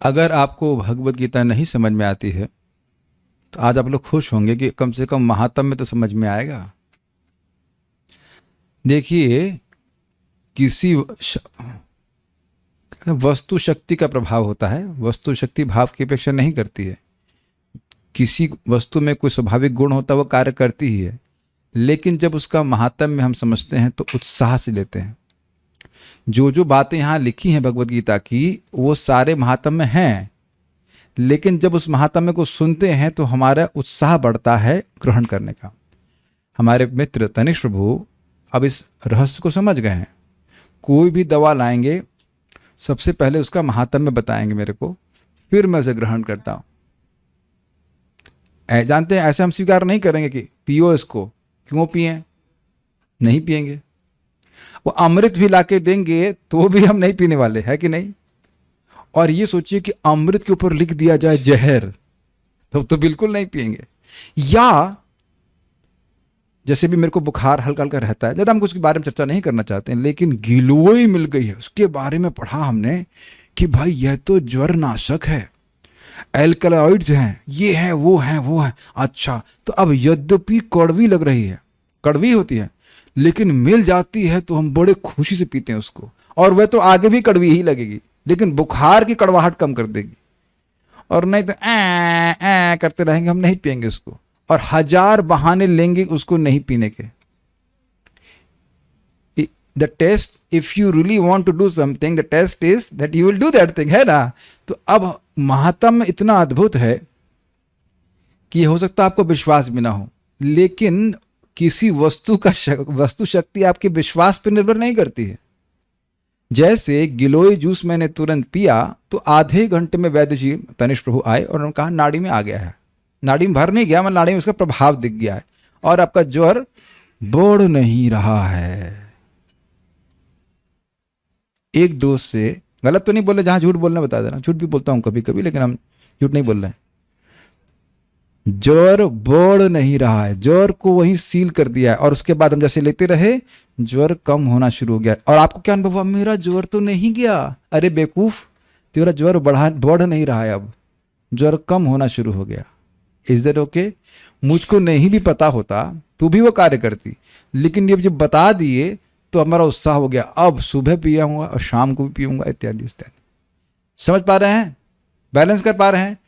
अगर आपको भगवत गीता नहीं समझ में आती है तो आज आप लोग खुश होंगे कि कम से कम महात्म्य तो समझ में आएगा। देखिए, किसी वस्तु शक्ति का प्रभाव होता है, वस्तु शक्ति भाव की अपेक्षा नहीं करती है। किसी वस्तु में कोई स्वाभाविक गुण होता है, वो कार्य करती ही है, लेकिन जब उसका महात्म्य हम समझते हैं तो उत्साह से लेते हैं। जो जो बातें यहाँ लिखी हैं भगवत गीता की, वो सारे महात्म्य हैं, लेकिन जब उस महात्म्य को सुनते हैं तो हमारा उत्साह बढ़ता है ग्रहण करने का। हमारे मित्र तनिष्क प्रभु अब इस रहस्य को समझ गए हैं। कोई भी दवा लाएंगे, सबसे पहले उसका महात्म्य बताएंगे मेरे को, फिर मैं उसे ग्रहण करता हूँ। जानते हैं, ऐसे हम स्वीकार नहीं करेंगे कि पियो इसको। क्यों पिए? नहीं पिएंगे। वो अमृत भी लाके देंगे तो भी हम नहीं पीने वाले, है कि नहीं? और ये सोचिए कि अमृत के ऊपर लिख दिया जाए जहर, तो बिल्कुल नहीं पिएंगे। या जैसे भी मेरे को बुखार हल्का हल्का रहता है, ज़्यादा हम उसके बारे में चर्चा नहीं करना चाहते हैं, लेकिन गिलोय मिल गई है, उसके बारे में पढ़ा हमने कि भाई यह तो ज्वर नाशक है, एल्कलॉइड्स हैं, ये है वो है वो है। अच्छा, तो अब यद्यपि कड़वी लग रही है, कड़वी होती है, लेकिन मिल जाती है तो हम बड़े खुशी से पीते हैं उसको, और वह तो आगे भी कड़वी ही लगेगी, लेकिन बुखार की कड़वाहट कम कर देगी। और नहीं तो ऐ करते रहेंगे, हम नहीं पिएंगे उसको, और हजार बहाने लेंगे उसको नहीं पीने के। The test, if you really want to do something, the test is that you will do that thing, है ना? तो अब महात्म्य इतना अद्भुत है कि हो सकता है आपको विश्वास भी ना हो, लेकिन किसी वस्तु शक्ति आपके विश्वास पर निर्भर नहीं करती है। जैसे गिलोय जूस मैंने तुरंत पिया तो आधे घंटे में वैद्य जी तनिष्क प्रभु आए और उन्होंने कहा नाड़ी में आ गया है। नाड़ी में भर नहीं गया, मतलब नाड़ी में उसका प्रभाव दिख गया है और आपका ज्वर बढ़ नहीं रहा है। एक डोज से, गलत तो नहीं बोल रहे, जहां झूठ बोलना बता देना, झूठ भी बोलता हूं कभी कभी, लेकिन हम झूठ नहीं बोल रहे हैं। ज्वर बढ़ नहीं रहा है, ज्वर को वहीं सील कर दिया है, और उसके बाद हम जैसे लेते रहे ज्वर कम होना शुरू हो गया। और आपको क्या अनुभव हुआ? मेरा ज्वर तो नहीं गया। अरे बेवकूफ, तेरा ज्वर बढ़ नहीं रहा है, अब ज्वर कम होना शुरू हो गया। Is that okay? मुझको नहीं भी पता होता तो भी वो कार्य करती, लेकिन ये जब बता दिए तो हमारा उत्साह हो गया, अब सुबह पिया हूँ और शाम को भी पीऊंगा, इत्यादि इत्यादि। समझ पा रहे हैं? बैलेंस कर पा रहे हैं?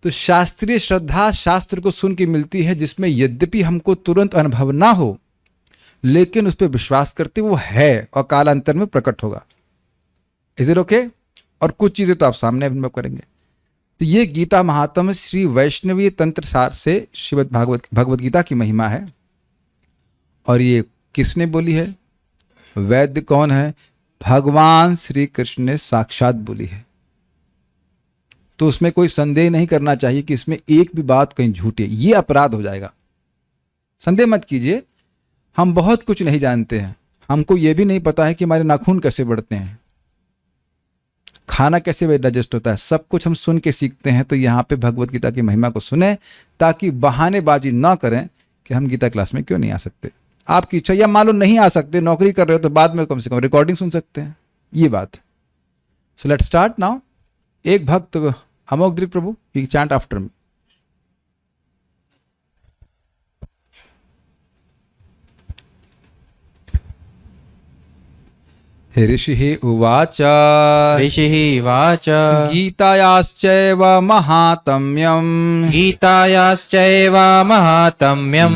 तो शास्त्रीय श्रद्धा शास्त्र को सुन के मिलती है, जिसमें यद्यपि हमको तुरंत अनुभव ना हो, लेकिन उस पर विश्वास करते वो है और कालांतर में प्रकट होगा। Is it okay? और कुछ चीजें तो आप सामने अनुभव करेंगे। तो ये गीता महात्म्य श्री वैष्णवीय तंत्र सार से श्रीमद् भगवत गीता की महिमा है। और ये किसने बोली है? वैद्य कौन है? भगवान श्री कृष्ण ने साक्षात बोली है। तो उसमें कोई संदेह नहीं करना चाहिए कि इसमें एक भी बात कहीं झूठी है, ये अपराध हो जाएगा। संदेह मत कीजिए। हम बहुत कुछ नहीं जानते हैं, हमको ये भी नहीं पता है कि हमारे नाखून कैसे बढ़ते हैं, खाना कैसे डाइजेस्ट होता है, सब कुछ हम सुन के सीखते हैं। तो यहाँ पे भगवत गीता की महिमा को सुने, ताकि बहानेबाजी ना करें कि हम गीता क्लास में क्यों नहीं आ सकते। आपकी इच्छा, या मान लो नहीं आ सकते, नौकरी कर रहे हो, तो बाद में कम से कम रिकॉर्डिंग सुन सकते हैं, ये बात। So let's start now. एक भक्त अमोघदृक् प्रभु, यू चैंट आफ्टर मी। ऋषिः उवाच गीतायाश्चैव महात्म्यम्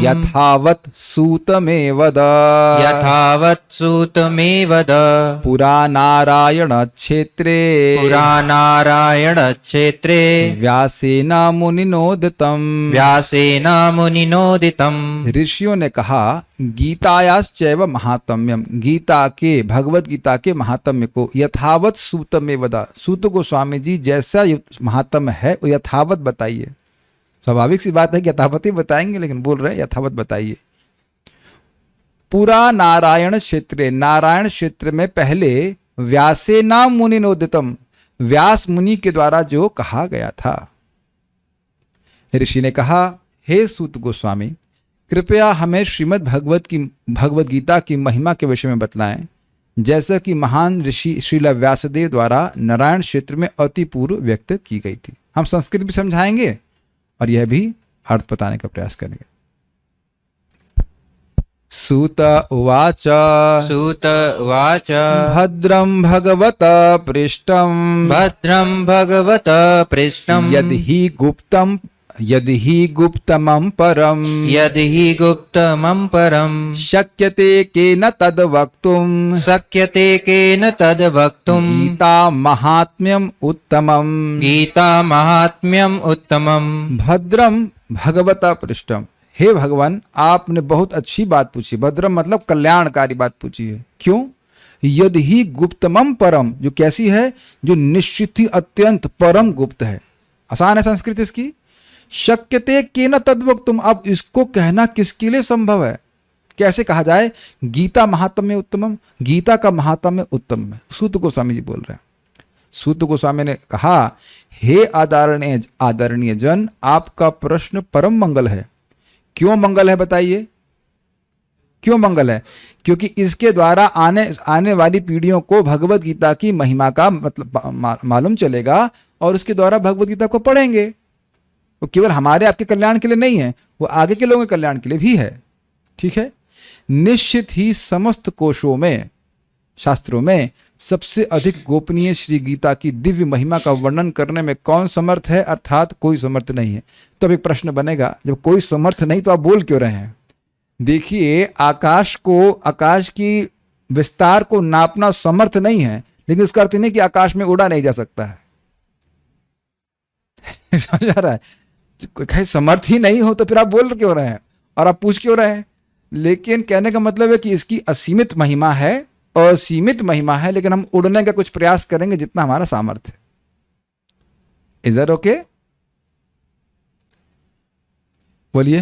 यथावत् सूतमे वद पुरा नारायण क्षेत्रे व्यासेन मुनिनोदितम्। ऋषियों ने कहा गीतायाश्चैव महात्म्यम, गीता के, भगवत गीता के महात्म्य को यथावत सूतमे वदा, सूत गोस्वामी जी जैसा महात्म्य है वो यथावत बताइए। स्वाभाविक सी बात है कि यथावत ही बताएंगे, लेकिन बोल रहे यथावत बताइए। पुरा नारायण क्षेत्रे, नारायण क्षेत्र में पहले व्यासे नाम मुनिनोदितम, व्यास मुनि के द्वारा जो कहा गया था। ऋषि ने कहा हे सूत गोस्वामी, कृपया हमें श्रीमद् भगवत गीता की महिमा के विषय में बतलाएं। जैसा कि महान ऋषि श्रील व्यासदेव द्वारा नारायण क्षेत्र में अति पूर्व व्यक्त की गई थी। हम संस्कृत भी समझाएंगे और यह भी अर्थ बताने का प्रयास करेंगे। सूत उवाच सूत उवाच भद्रं भगवत पृष्टं भद्रं भगवत पृष्टं यदि हि गुप्तमं परं यदि हि गुप्तमं परं शक्यते केन तद् वक्तुं शक्यते केन तद् वक्तुं गीता महात्म्यम् उत्तमम् गीता महात्म्यम् उत्तमम्। भद्रम भगवता पृष्ठम, हे भगवान आपने बहुत अच्छी बात पूछी। भद्रम मतलब कल्याणकारी बात पूछी है। क्यों? यदि ही गुप्तमम परम, जो कैसी है? जो निश्चित ही अत्यंत परम गुप्त है। आसान है संस्कृत इसकी। शक्यते केन तद्वक्तुम, अब इसको कहना किसके लिए संभव है? कैसे कहा जाए? गीता महात्म्य उत्तमम, गीता का महात्म्य उत्तम है। सूत गोस्वामी जी बोल रहे हैं। सूत गोस्वामी ने कहा, हे आदरणीय जन, आपका प्रश्न परम मंगल है। क्यों मंगल है बताइए? क्यों मंगल है? क्योंकि इसके द्वारा आने वाली पीढ़ियों को भगवत गीता की महिमा का मतलब मालूम चलेगा और उसके द्वारा भगवत गीता को पढ़ेंगे। वो केवल हमारे आपके कल्याण के लिए नहीं है, वो आगे के लोगों के कल्याण के लिए भी है। ठीक है। निश्चित ही समस्त कोशों में, शास्त्रों में सबसे अधिक गोपनीय श्री गीता की दिव्य महिमा का वर्णन करने में कौन समर्थ है? अर्थात कोई समर्थ नहीं है। तो अब एक प्रश्न बनेगा, जब कोई समर्थ नहीं तो आप बोल क्यों रहे हैं? देखिए, आकाश की विस्तार को नापना समर्थ नहीं है, लेकिन इसका अर्थ नहीं कि आकाश में उड़ा नहीं जा सकता है। समझ आ रहा है? कहीं समर्थ ही नहीं हो तो फिर आप बोल क्यों रहे हैं और आप पूछ क्यों रहे हैं? लेकिन कहने का मतलब है कि इसकी असीमित महिमा है, असीमित महिमा है, लेकिन हम उड़ने का कुछ प्रयास करेंगे जितना हमारा सामर्थ्य है। Is that okay? बोलिए,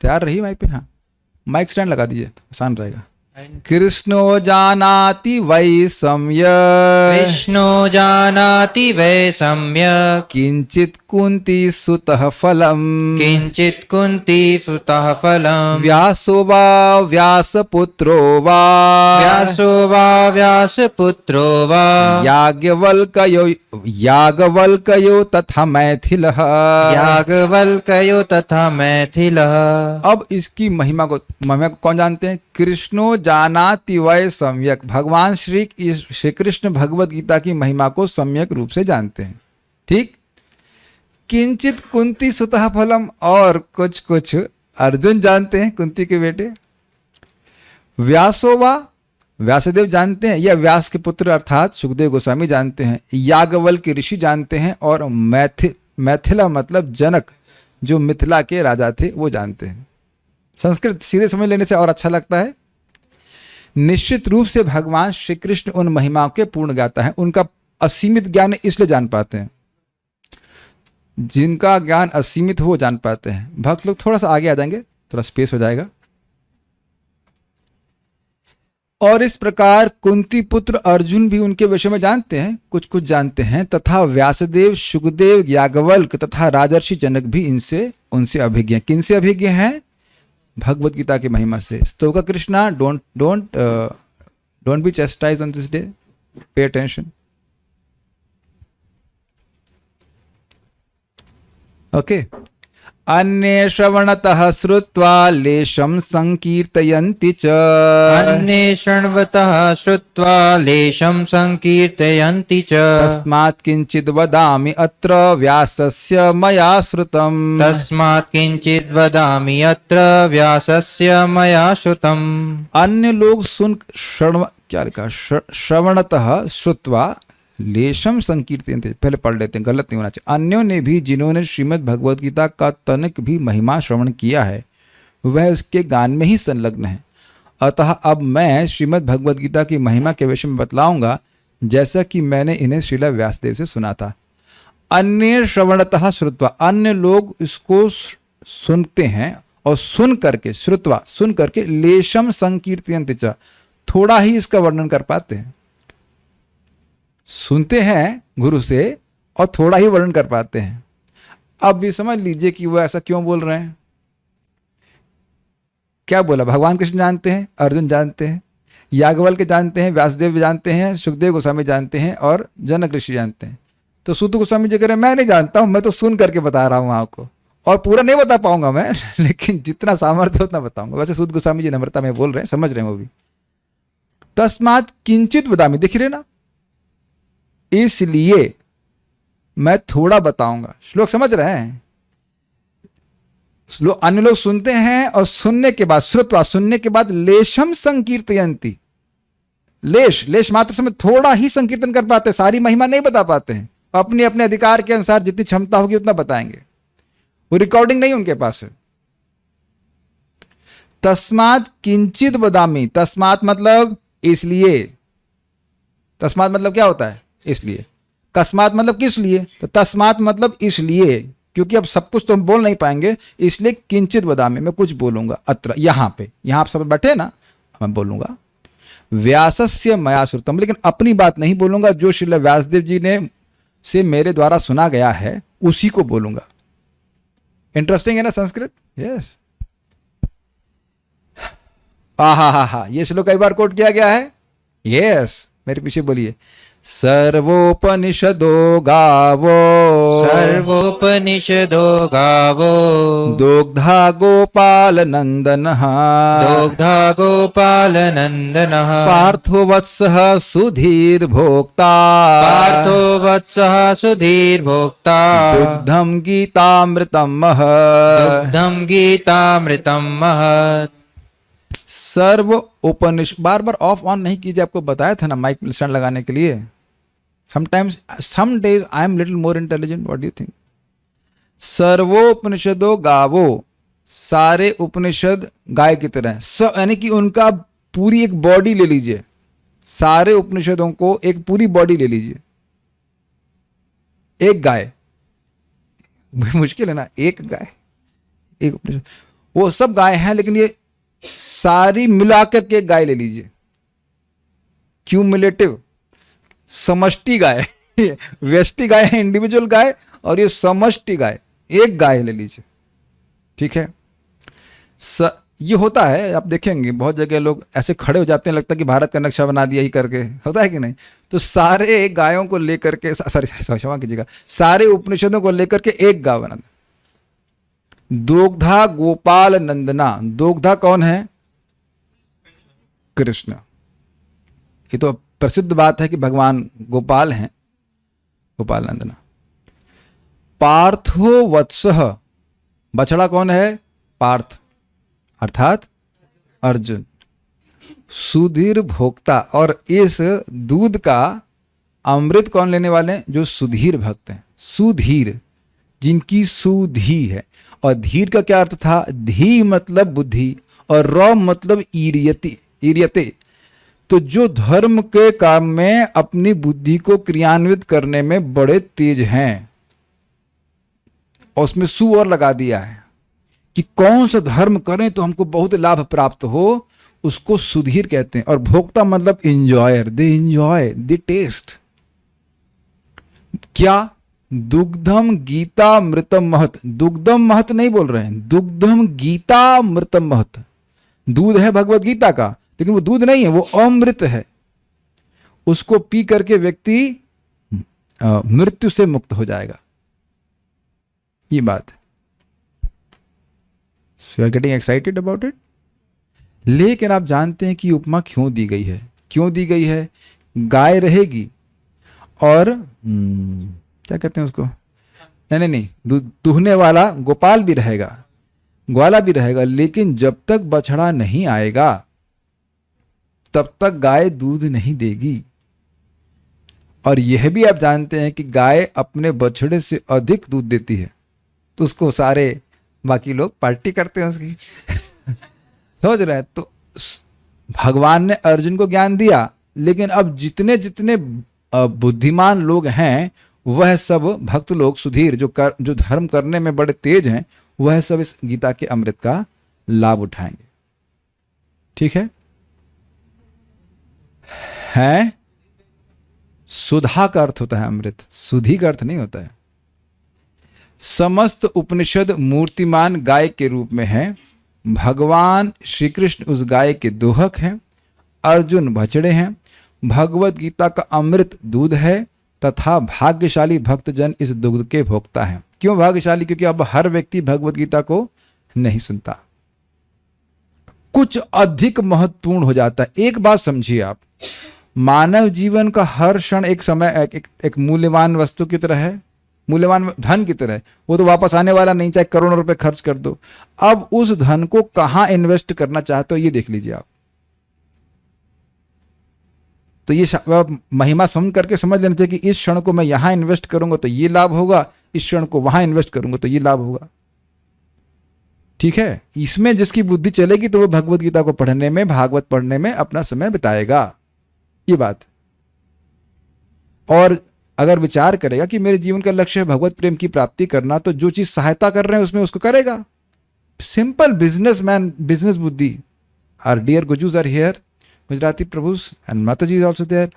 तैयार रही माइक पे? हाँ, माइक स्टैंड लगा दीजिए, आसान रहेगा। कृष्णो जानाति वै सम्यक् कृष्णो जानाति वै सम्यक् किंचित कुंती सुतः फलम् किंचित् कुन्ती सुतः फलम् व्यासो वा व्यासपुत्रो वा व्यासो वा व्यासपुत्रो वा याज्ञवल्क्यो तथा मैथिलः याज्ञवल्क्यो तथा मैथिलः। अब इसकी महिमा को कौन जानते हैं? कृष्णो जानाति वै सम्यक, भगवान श्री कृष्ण भगवत गीता की महिमा को सम्यक रूप से जानते हैं। ठीक। किंचित कुंती सुतः फलम, और कुछ अर्जुन जानते हैं, कुंती के बेटे। व्यासोवा, व्यासदेव जानते हैं, या व्यास के पुत्र अर्थात सुखदेव गोस्वामी जानते हैं। याज्ञवल के ऋषि जानते हैं, और मैथिला मतलब जनक, जो मिथिला के राजा थे, वो जानते हैं। संस्कृत सीधे समझ लेने से और अच्छा लगता है। निश्चित रूप से भगवान श्री कृष्ण उन महिमाओं के पूर्ण गाता है। उनका असीमित ज्ञान इसलिए जान पाते हैं, जिनका ज्ञान असीमित हो जान पाते हैं। भक्त लोग थोड़ा सा आगे आ जाएंगे, थोड़ा स्पेस हो जाएगा। और इस प्रकार कुंती पुत्र अर्जुन भी उनके विषय में जानते हैं, कुछ जानते हैं, तथा व्यासदेव, शुकदेव, याज्ञवल्क्य तथा राजर्षि जनक भी उनसे अभिज्ञ हैं। किनसे अभिज्ञ हैं? भगवत गीता की महिमा से। Stoka Krishna, don't be chastised on this day, pay attention. Okay. अन्ये श्रवणतः श्रुत्वा लेशं संकीर्तयन्ति च अन्ये शृण्वतः श्रुत्वा लेशं संकीर्तयन्ति च तस्मात् किंचिद् वदामि अत्र व्यासस्य मया श्रुतम् तस्मात् किंचिद् वदामि अत्र व्यासस्य मया श्रुतम्। अन्य लोग श्रवणतः श्रुत्वा लेशम संकीर्तन थे, पहले पढ़ लेते हैं, गलत नहीं होना चाहिए। अन्यों ने भी जिन्होंने श्रीमद् भगवद गीता का तनिक भी महिमा श्रवण किया है, वह उसके गान में ही संलग्न है। अतः अब मैं श्रीमद् भगवद गीता की महिमा के विषय में बतलाऊंगा, जैसा कि मैंने इन्हें श्रील व्यासदेव से सुना था। अन्य श्रवणतः श्रुत्वा, अन्य लोग इसको सुनते हैं और सुन करके लेशम संकीर्तयन्ति च, थोड़ा ही इसका वर्णन कर पाते हैं। सुनते हैं गुरु से और थोड़ा ही वर्णन कर पाते हैं। अब भी समझ लीजिए कि वो ऐसा क्यों बोल रहे हैं। क्या बोला? भगवान कृष्ण जानते हैं, अर्जुन जानते हैं, याज्ञवल्क्य के जानते हैं, व्यासदेव भी जानते हैं, सुखदेव गोस्वामी जानते हैं और जनक ऋषि जानते हैं। तो सूत गोस्वामी जी कह रहे मैं नहीं जानता हूं, मैं तो सुन करके बता रहा हूं आपको, और पूरा नहीं बता पाऊंगा मैं लेकिन जितना सामर्थ्य है उतना बताऊंगा। वैसे सूत गोस्वामी जी नम्रता में बोल रहे हैं, समझ रहे हैं वो भी। तस्मात् किंचित वदामि, दिख रहे ना, इसलिए मैं थोड़ा बताऊंगा। श्लोक समझ रहे हैं? अन्य लोग सुनते हैं और सुनने के बाद, श्रुत्वा सुनने के बाद, लेशम संकीर्तयन्ति, लेश मात्र से थोड़ा ही संकीर्तन कर पाते, सारी महिमा नहीं बता पाते हैं। अपने अपने अधिकार के अनुसार जितनी क्षमता होगी उतना बताएंगे, वो रिकॉर्डिंग नहीं उनके पास है। तस्मात् किंचित वदामि, तस्मात् मतलब इसलिए, तस्मात् मतलब क्या होता है? इसलिए। कस्मात् मतलब किस लिए? तो तस्मात् मतलब इसलिए, क्योंकि अब सब कुछ तो हम बोल नहीं पाएंगे, इसलिए किंचित वदामि, मैं कुछ बोलूंगा। अत्र, यहां पे, यहां आप सब बैठे ना, मैं बोलूंगा। व्यासस्य मया श्रुतम, लेकिन अपनी बात नहीं बोलूंगा, जो श्रील व्यासदेव जी ने से मेरे द्वारा सुना गया है उसी को बोलूंगा। इंटरेस्टिंग है ना संस्कृत? यस। हा, ये श्लोक कई बार कोट किया गया है। यस, मेरे पीछे बोलिए। सर्वोपनिषदो गावो, सर्वोपनिषदो गावो, दुग्धा गोपाल नंदनः, दुग्धा गोपाल नंदनः, पार्थो वत्सः सुधीर भोक्ता, पार्थो वत्सः सुधीर भोक्ता, दुग्धम गीतामृतम महत्, दुग्धम गीतामृतम महत्। सर्व उपनिषद, बार बार ऑफ ऑन नहीं कीजिए, आपको बताया था ना माइक स्टैंड लगाने के लिए। Sometimes, some days I am little more intelligent, what do you think? सर्वोपनिषदो गावो, सारे उपनिषद गाय की तरह, यानी कि उनका पूरी एक बॉडी ले लीजिए, सारे उपनिषदों को एक पूरी बॉडी ले लीजिए। एक गाय, मुश्किल है ना, एक गाय, एक उपनिषद, वो सब गाय हैं, लेकिन ये सारी मिलाकर के एक गाय ले लीजिए। क्यूमुलेटिव, समष्टि गाय व्यष्टि गाय है, इंडिविजुअल गाय, और ये समष्टि गाय, एक गाय ले लीजिए। ठीक है? ये होता है, आप देखेंगे बहुत जगह लोग ऐसे खड़े हो जाते हैं, लगता है कि भारत का नक्शा बना दिया ही करके, होता है कि नहीं? तो सारे गायों को लेकर के, सॉरी क्षमा कीजिएगा, सारे उपनिषदों को लेकर के एक गाय बना। दोग्धा गोपाल नंदना, दोग्धा कौन है? कृष्ण। ये तो प्रसिद्ध बात है कि भगवान गोपाल हैं, गोपाल नंदना। पार्थो वत्सः, बछड़ा कौन है? पार्थ, अर्थात अर्जुन। सुधीर भोक्ता, और इस दूध का अमृत कौन लेने वाले हैं? जो सुधीर भक्त हैं, सुधीर, जिनकी सुधी है। और धीर का क्या अर्थ था? धी मतलब बुद्धि, और रौ मतलब ईर्यते। तो जो धर्म के काम में अपनी बुद्धि को क्रियान्वित करने में बड़े तेज हैं, और उसमें सु और लगा दिया है कि कौन सा धर्म करें तो हमको बहुत लाभ प्राप्त हो, उसको सुधीर कहते हैं। और भोक्ता मतलब enjoyer, they enjoy, they taste. क्या? दुग्धम गीता मृतम महत, दुग्धम महत नहीं बोल रहे हैं, दुग्धम गीता मृतम महत। दूध है भगवत गीता का, लेकिन वो दूध नहीं है, वो अमृत है। उसको पी करके व्यक्ति मृत्यु से मुक्त हो जाएगा, ये बात है। So you are getting excited about it. लेकिन आप जानते हैं कि उपमा क्यों दी गई है? क्यों दी गई है? गाय रहेगी और क्या कहते हैं उसको, नहीं, दूहने वाला गोपाल भी रहेगा, ग्वाला भी रहेगा, लेकिन जब तक बछड़ा नहीं आएगा तब तक गाय दूध नहीं देगी। और यह भी आप जानते हैं कि गाय अपने बछड़े से अधिक दूध देती है, तो उसको सारे बाकी लोग पार्टी करते हैं उसकी समझ रहे हैं? तो भगवान ने अर्जुन को ज्ञान दिया, लेकिन अब जितने जितने बुद्धिमान लोग हैं, वह सब भक्त लोग, सुधीर, जो धर्म करने में बड़े तेज हैं, वह सब इस गीता के अमृत का लाभ उठाएंगे। ठीक है? है सुधा का अर्थ होता है अमृत, सुधी का अर्थ नहीं होता है। समस्त उपनिषद मूर्तिमान गाय के रूप में है। भगवान श्री कृष्ण उस गाय के दोहक हैं, अर्जुन बछड़े हैं, भगवत गीता का अमृत दूध है तथा भाग्यशाली भक्तजन इस दुग्ध के भोक्ता हैं। क्यों भाग्यशाली? क्योंकि अब हर व्यक्ति भगवत गीता को नहीं सुनता। कुछ अधिक महत्वपूर्ण हो जाता है। एक बात समझिए आप, मानव जीवन का हर क्षण एक समय एक मूल्यवान वस्तु की तरह है, मूल्यवान धन की तरह है। वो तो वापस आने वाला नहीं, चाहे करोड़ों रुपए खर्च कर दो। अब उस धन को कहां इन्वेस्ट करना चाहते हो ये देख लीजिए आप। तो ये महिमा समझ करके समझ लेना चाहिए कि इस क्षण को मैं यहां इन्वेस्ट करूंगा तो ये लाभ होगा, इस क्षण को वहां इन्वेस्ट करूंगा तो ये लाभ होगा। ठीक है, इसमें जिसकी बुद्धि चलेगी तो वो भगवत गीता को पढ़ने में, भागवत पढ़ने में अपना समय बिताएगा, ये बात। और अगर विचार करेगा कि मेरे जीवन का लक्ष्य है भगवत प्रेम की प्राप्ति करना, तो जो चीज सहायता कर रहे हैं उसमें उसको करेगा। सिंपल बिजनेसमैन, बिजनेस बुद्धि। Are dear Gujjus are here, Gujarati Prabhus and Mataji is also there.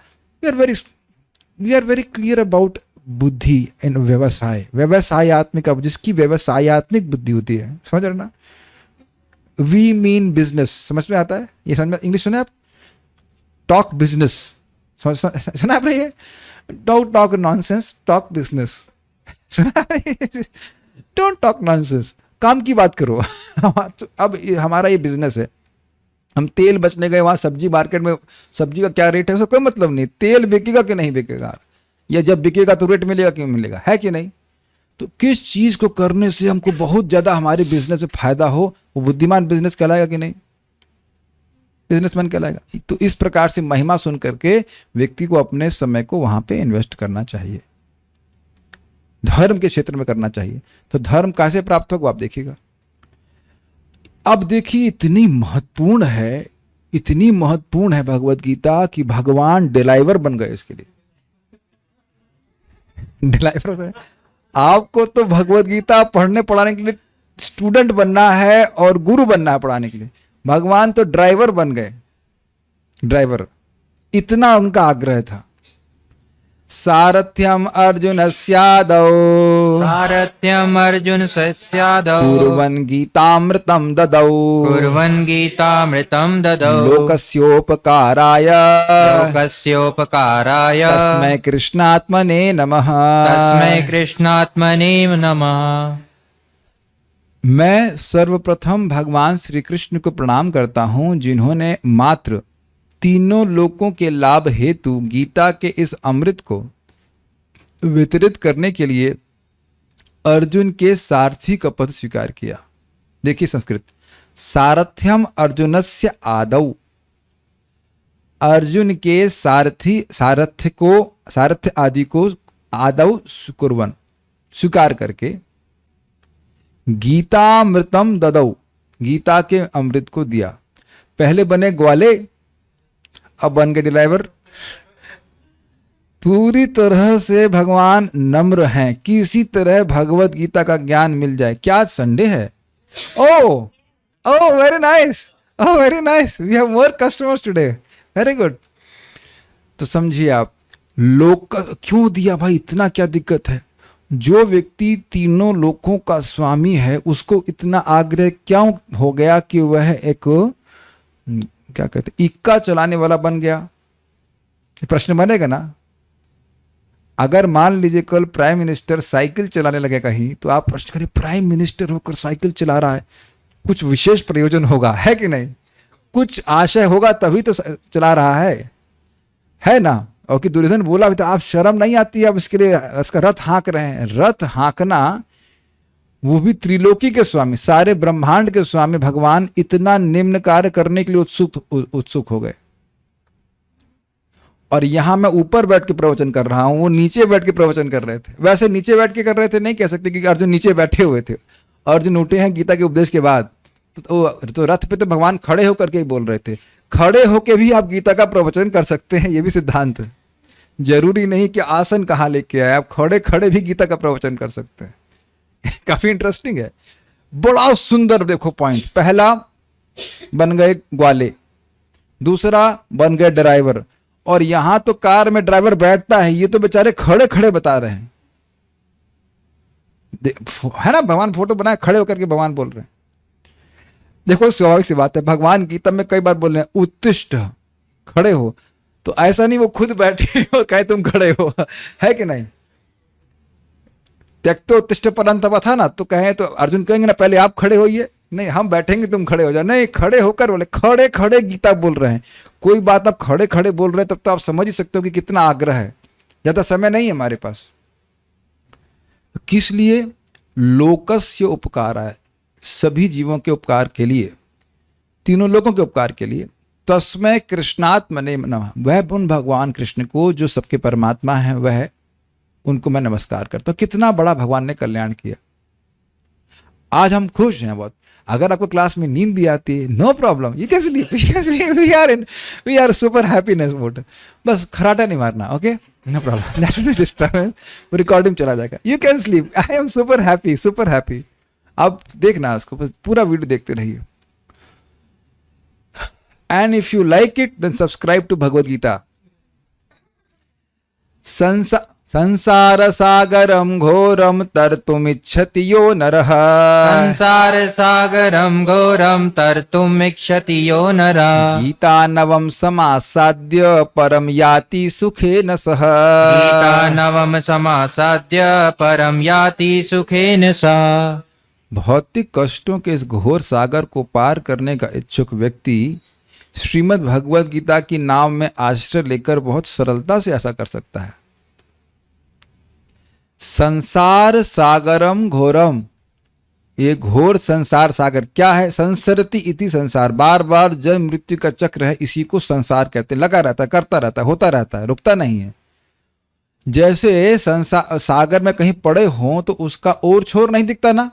We are very clear about बुद्धि इन व्यवसाय, व्यवसायत्मक, जिसकी व्यवसायत्मक बुद्धि होती है, समझ रहे ना? वी मीन बिजनेस, समझ में आता है? ये समझ में, इंग्लिश सुने आप? टॉक बिजनेस, सुना आपने ये? Don't talk nonsense, talk business. सुना? डोंट टॉक नॉनसेंस, काम की बात करो। अब हमारा ये बिजनेस है, हम तेल बचने गए, वहां सब्जी मार्केट में सब्जी का क्या रेट है उसका कोई मतलब नहीं, तेल बिकेगा कि नहीं बिकेगा, या जब बिकेगा तो रेट मिलेगा कि मिलेगा, है कि नहीं? तो किस चीज को करने से हमको बहुत ज्यादा हमारे बिजनेस में फायदा हो, वो बुद्धिमान बिजनेस कहलाएगा कि नहीं? बिजनेसमैन कहलाएगा। तो इस प्रकार से महिमा सुन करके व्यक्ति को अपने समय को वहां पे इन्वेस्ट करना चाहिए, धर्म के क्षेत्र में करना चाहिए। तो धर्म कैसे प्राप्त होगा आप देखिएगा। अब देखिए, इतनी महत्वपूर्ण है, इतनी महत्वपूर्ण है भगवत गीता कि भगवान डिलाइवर बन गए इसके लिए। डिलाइवर, आपको तो भगवत गीता पढ़ने पढ़ाने के लिए स्टूडेंट बनना है और गुरु बनना है पढ़ाने के लिए, भगवान तो ड्राइवर बन गए, ड्राइवर। इतना उनका आग्रह था। सारथ्यम अर्जुनस्यादौ, सारथ्यम अर्जुन सस्यादौ, कुर्वन् गीतामृतं ददौ, कुर्वन् गीतामृतं ददौ, लोकस्योपकाराय, लोकस्योपकाराय, तस्मै कृष्णात्मने नमः, तस्मै कृष्णात्मने नमः। मैं सर्वप्रथम भगवान श्री कृष्ण को प्रणाम करता हूं, जिन्होंने मात्र तीनों लोकों के लाभ हेतु गीता के इस अमृत को वितरित करने के लिए अर्जुन के सारथी का पद स्वीकार किया। देखिए संस्कृत, सारथ्यम अर्जुनस्य आदौ, अर्जुन के सारथ्य आदि को आदौ कुर्वन्, स्वीकार करके, गीतामृतम ददौ, गीता के अमृत को दिया। पहले बने ग्वाले, अब बन गए डिलाइवर। पूरी तरह से भगवान नम्र हैं, किसी तरह भगवत गीता का ज्ञान मिल जाए। क्या संडे है? Oh very nice, oh very nice, we have more customers today, very good. तो समझिए आप, लोक क्यों दिया भाई, इतना क्या दिक्कत है? जो व्यक्ति तीनों लोकों का स्वामी है, उसको इतना आग्रह क्यों हो गया कि वह एक क्या कहते इक्का चलाने वाला बन गया? प्रश्न बनेगा ना। अगर मान लीजिए कल प्राइम मिनिस्टर साइकिल चलाने लगे कहीं, तो आप प्रश्न करें, प्राइम मिनिस्टर होकर साइकिल चला रहा है, कुछ विशेष प्रयोजन होगा, है कि नहीं? कुछ आशय होगा तभी तो चला रहा है ना? और कि दुर्योधन बोला भी तो आप शर्म नहीं आती, आप इसके लिए उसका रथ हाँक रहे हैं। रथ हाँकना, वो भी त्रिलोकी के स्वामी, सारे ब्रह्मांड के स्वामी भगवान इतना निम्न कार्य करने के लिए उत्सुक हो गए। और यहां मैं ऊपर बैठ के प्रवचन कर रहा हूं, वो नीचे बैठ के प्रवचन कर रहे थे। वैसे नीचे बैठ के कर रहे थे नहीं कह सकते, क्योंकि अर्जुन नीचे बैठे हुए थे, अर्जुन उठे हैं गीता के उपदेश के बाद। तो रथ पे तो भगवान खड़े होकर के ही बोल रहे थे। खड़े होके भी आप गीता का प्रवचन कर सकते हैं, ये भी सिद्धांत है। जरूरी नहीं कि आसन कहाँ लेके आए, आप खड़े खड़े भी गीता का प्रवचन कर सकते हैं। काफी इंटरेस्टिंग है, बड़ा सुंदर। देखो पॉइंट, पहला बन गए ग्वाले, दूसरा बन गए ड्राइवर, और यहां तो कार में ड्राइवर बैठता है, ये तो बेचारे खड़े खड़े बता रहे हैं, है ना? भगवान फोटो बनाए, खड़े होकर के भगवान बोल रहे हैं। देखो स्वाभाविक सी बात है, भगवान गीता में कई बार बोल रहे हैं उत्तिष्ठ, खड़े हो, तो ऐसा नहीं वो खुद बैठे और कहे तुम खड़े हो, है कि नहीं? त्यक्तो उत्तिष्ठ परंतप था ना, तो कहे तो अर्जुन कहेंगे ना पहले आप खड़े होइए, नहीं हम बैठेंगे तुम खड़े हो जाओ, नहीं खड़े होकर बोले, खड़े खड़े गीता बोल रहे हैं। कोई बात आप खड़े खड़े बोल रहे हैं तब तो आप समझ ही सकते हो कि कितना आग्रह है, ज्यादा समय नहीं है हमारे पास। किस लिए? लोकस्य उपकार है, सभी जीवों के उपकार के लिए, तीनों लोगों के उपकार के लिए। तस्मै कृष्णात्मने नमः, वह उन भगवान कृष्ण को जो सबके परमात्मा है, वह उनको मैं नमस्कार करता हूँ। कितना बड़ा भगवान ने कल्याण किया। आज हम खुश हैं बहुत। अगर आपको क्लास में नींद भी आती है, no problem, you can sleep, we are super happiness mode. बस खराटा नहीं मारना, okay, no problem, that will disturb, recording चला जाएगा, you can sleep, I am super happy, super happy. आप देखना उसको, बस पूरा वीडियो देखते रहिए। And if you like it then subscribe to Bhagavad Gita. संसार सागरम घोरम तर्तुमिच्छति यो नरः, संसार सागरम घोरम तर्तुमिच्छति यो नरः, गीता नवम समासाद्य परम याति सुखेन सह, गीता नवम समासाद्य परम याति सुखेन सह। भौतिक कष्टों के इस घोर सागर को पार करने का इच्छुक व्यक्ति श्रीमद् भगवद गीता की नाव में आश्रय लेकर बहुत सरलता से ऐसा कर सकता है। संसार सागरम घोरम, ये घोर संसार सागर क्या है? संसरति इति संसार, बार बार जन्म मृत्यु का चक्र है, इसी को संसार कहते हैं। लगा रहता है, करता रहता है, होता रहता है, रुकता नहीं है। जैसे संसार सागर में कहीं पड़े हों तो उसका और छोर नहीं दिखता ना,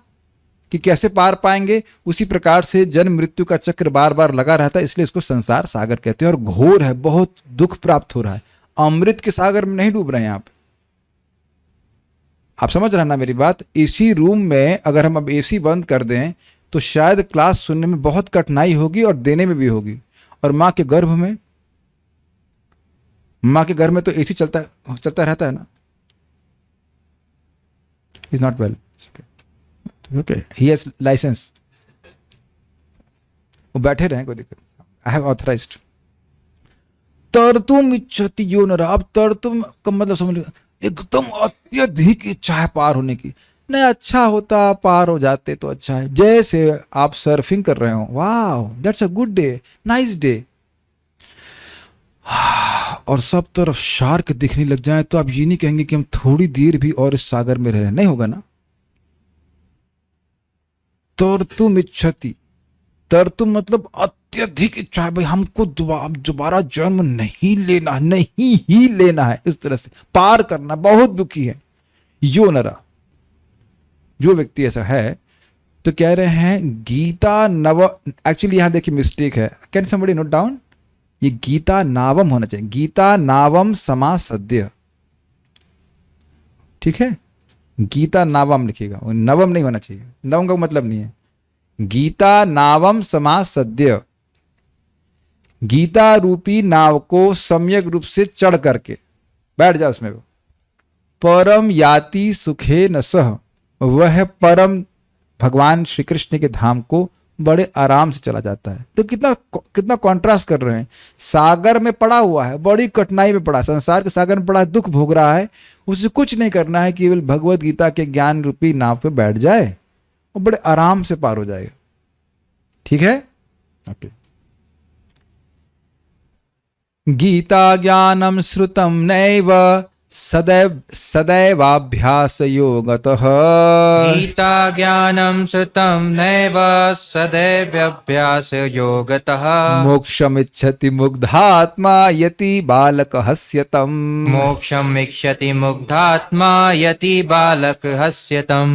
कि कैसे पार पाएंगे, उसी प्रकार से जन्म मृत्यु का चक्र बार बार लगा रहता है, इसलिए इसको संसार सागर कहते हैं। और घोर है, बहुत दुख प्राप्त हो रहा है, अमृत के सागर में नहीं डूब रहे हैं आप समझ रहे हैं ना मेरी बात? इसी रूम में अगर हम अब एसी बंद कर दें तो शायद क्लास सुनने में बहुत कठिनाई होगी और देने में भी होगी। और माँ के गर्भ में, माँ के गर्भ में तो एसी चलता रहता है ना। Is not well, okay, he has licence, वो बैठे रहे, कोई दिक्कत, आई हैव ऑथराइज्ड। तर्तुम इच्छति यो नरः, अब तर्तुम का मतलब समझ लो, एकदम अत्यधिक इच्छा है पार होने की। नहीं, अच्छा होता पार हो जाते तो अच्छा है। जैसे आप सर्फिंग कर रहे हो, वाह that's a good day, nice day, और सब तरफ शार्क दिखने लग जाए तो आप ये नहीं कहेंगे कि हम थोड़ी देर भी और इस सागर में रहे, नहीं होगा ना। तर्तुम इच्छति, तर्तुम मतलब अत्यधिक इच्छा है, भाई हमको दोबारा जन्म नहीं लेना, नहीं ही लेना है, इस तरह से पार करना, बहुत दुखी है। यो नरा, जो व्यक्ति ऐसा है, तो कह रहे हैं गीता नव, एक्चुअली यहां देखिए मिस्टेक है, कैन समबडी नोट डाउन, ये गीता नावम होना चाहिए, गीता नावम समासद्य, ठीक है, गीता नावम लिखिएगा, नवम नहीं होना चाहिए, नवम का मतलब नहीं है। गीता नावम समासद्य, गीता रूपी नाव को सम्यक रूप से चढ़ करके बैठ जाओ उसमें। परम याति सुखे न सह, वह परम भगवान श्री कृष्ण के धाम को बड़े आराम से चला जाता है। तो कितना कॉन्ट्रास्ट कर रहे हैं। सागर में पड़ा हुआ है, बड़ी कठिनाई में पड़ा, संसार के सागर में पड़ा, दुख भोग रहा है, उसे कुछ नहीं करना है, केवल भगवत गीता के ज्ञान रूपी नाव पे बैठ जाए और बड़े आराम से पार हो जाएगा। ठीक है, ओके। गीता ज्ञानम श्रुतम नैव सदैवाभ्यास योगतः, गीता ज्ञानम श्रुतम नैव सदैवाभ्यास योगतः, मोक्षमिच्छति मुग्धात्मा यति बालक हस्यतम, मोक्षम इच्छति मुग्धात्मा यति बालक हस्यतम।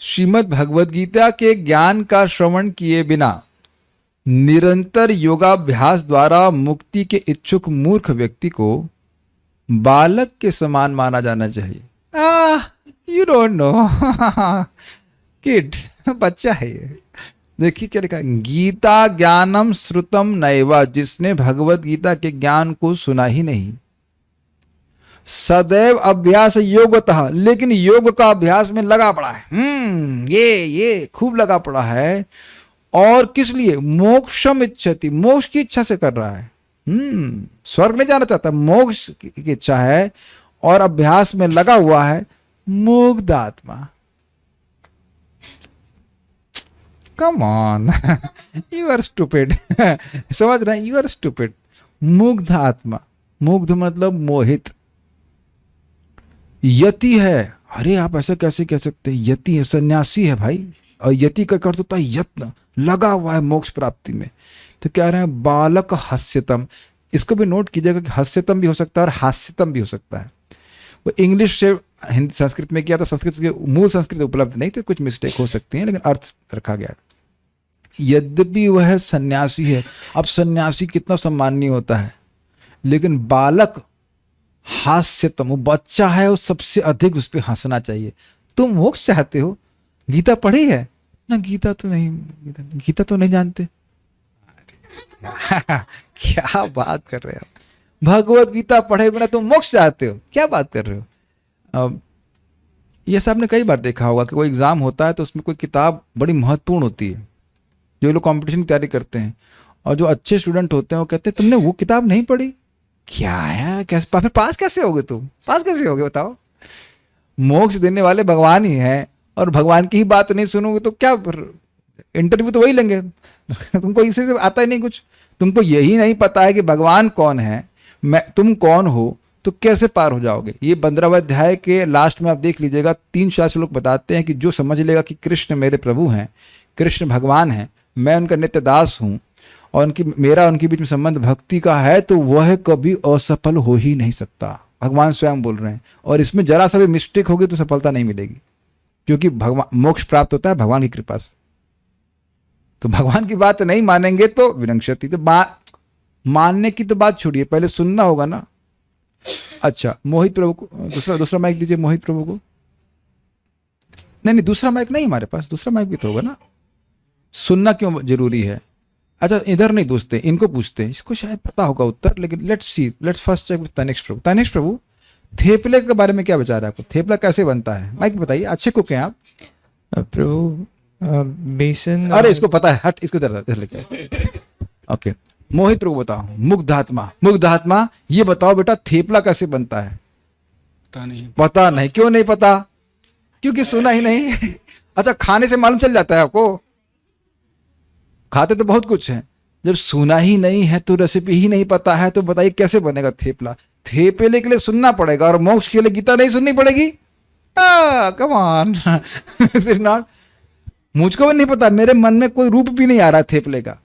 श्रीमद् भगवद गीता के ज्ञान का श्रवण किए बिना निरंतर योगाभ्यास द्वारा मुक्ति के इच्छुक मूर्ख व्यक्ति को बालक के समान माना जाना चाहिए। यू डोंट नो, किड, बच्चा है ये। देखिए क्या लिखा, गीता ज्ञानम श्रुतम नैवा, जिसने भगवत गीता के ज्ञान को सुना ही नहीं, सदैव अभ्यास योगतः, लेकिन योग का अभ्यास में लगा पड़ा है, ये खूब लगा पड़ा है। और किस लिए? मोक्षम इच्छति, मोक्ष की इच्छा से कर रहा है। स्वर्ग नहीं जाना चाहता, मोक्ष की इच्छा है और अभ्यास में लगा हुआ है मुग्ध आत्मा। Come on, you are stupid. समझ रहे हैं, यू आर स्टूपिड। मुग्ध आत्मा, मुग्ध मतलब मोहित। यति है, अरे आप ऐसा कैसे कह सकते हैं? यति है, सन्यासी है भाई। और यति का अर्थ होता है यत्न, लगा हुआ है मोक्ष प्राप्ति में। तो कह रहे हैं बालक हास्यतम। इसको भी नोट कीजिएगा कि हास्यतम भी हो सकता है और हास्यतम भी हो सकता है। वो इंग्लिश से हिंदी संस्कृत में किया था, संस्कृत के मूल संस्कृत उपलब्ध नहीं थे, कुछ मिस्टेक हो सकती है, लेकिन अर्थ रखा गया। यद्यपि वह सन्यासी है, अब सन्यासी कितना सम्माननीय होता है, लेकिन बालक हास्यतम, वो बच्चा है, वो सबसे अधिक उस पर हंसना चाहिए। तुम मोक्ष चाहते हो, गीता पढ़ी है ना? गीता तो नहीं जानते। क्या बात कर रहे हो? भगवत गीता पढ़े बिना तुम मोक्ष चाहते हो? क्या बात कर रहे हो? ये सब आपने कई बार देखा होगा कि कोई एग्जाम होता है तो उसमें कोई किताब बड़ी महत्वपूर्ण होती है। जो लोग कंपटीशन की तैयारी करते हैं और जो अच्छे स्टूडेंट होते हैं वो कहते हैं तुमने वो किताब नहीं पढ़ी? क्या है, कैसे फिर पास कैसे होगे? तुम पास कैसे होगे बताओ? मोक्ष देने वाले भगवान ही हैं और भगवान की ही बात नहीं सुनोगे तो क्या, इंटरव्यू तो वही लेंगे। तुमको इसी से आता ही नहीं कुछ। तुमको यही नहीं पता है कि भगवान कौन है, तुम कौन हो, तो कैसे पार हो जाओगे? ये 15वें अध्याय के लास्ट में आप देख लीजिएगा, 3 शास्त्र लोग बताते हैं कि जो समझ लेगा कि कृष्ण मेरे प्रभु हैं, कृष्ण भगवान हैं, मैं उनका नित्य दास हूँ और मेरा उनके बीच में संबंध भक्ति का है, तो वह कभी असफल हो ही नहीं सकता। भगवान स्वयं बोल रहे हैं। और इसमें जरा सा भी मिस्टेक होगी तो सफलता नहीं मिलेगी, क्योंकि भगवान मोक्ष प्राप्त होता है भगवान की कृपा से। तो भगवान की बात नहीं मानेंगे तो विनश्यति। तो मानने की तो बात छोड़िए, पहले सुनना होगा ना। अच्छा, मोहित प्रभु को दूसरा माइक दीजिए। मोहित प्रभु को नहीं, दूसरा माइक नहीं हमारे पास, दूसरा माइक भी तो होगा ना। सुनना क्यों जरूरी है? अच्छा, इधर नहीं पूछते, इनको पूछते हैं, इसको शायद पता होगा उत्तर, लेकिन let's first check with Tanishk Prabhu. Tanishk Prabhu, thepla के बारे में क्या विचार है आपको? थेपला कैसे बनता है? माइक बताइए, अच्छे कुक हैं आप। प्रभु बेसन, अरे इसको पता है, हट इसको इधर लेके। ओके, मोहित प्रभु बताओ, मुग्धात्मा ये बताओ बेटा, थेपला कैसे बनता है? पता नहीं। क्यों नहीं पता? क्योंकि सुना ही नहीं। अच्छा, खाने से मालूम चल जाता है आपको? खाते तो बहुत कुछ है, जब सुना ही नहीं है तो रेसिपी ही नहीं पता है, तो बताइए कैसे बनेगा थेपला? थेपले के लिए सुनना पड़ेगा और मोक्ष के लिए गीता नहीं सुननी पड़ेगी? Come on. नॉट। मुझको भी नहीं पता, मेरे मन में कोई रूप भी नहीं आ रहा थेपले का।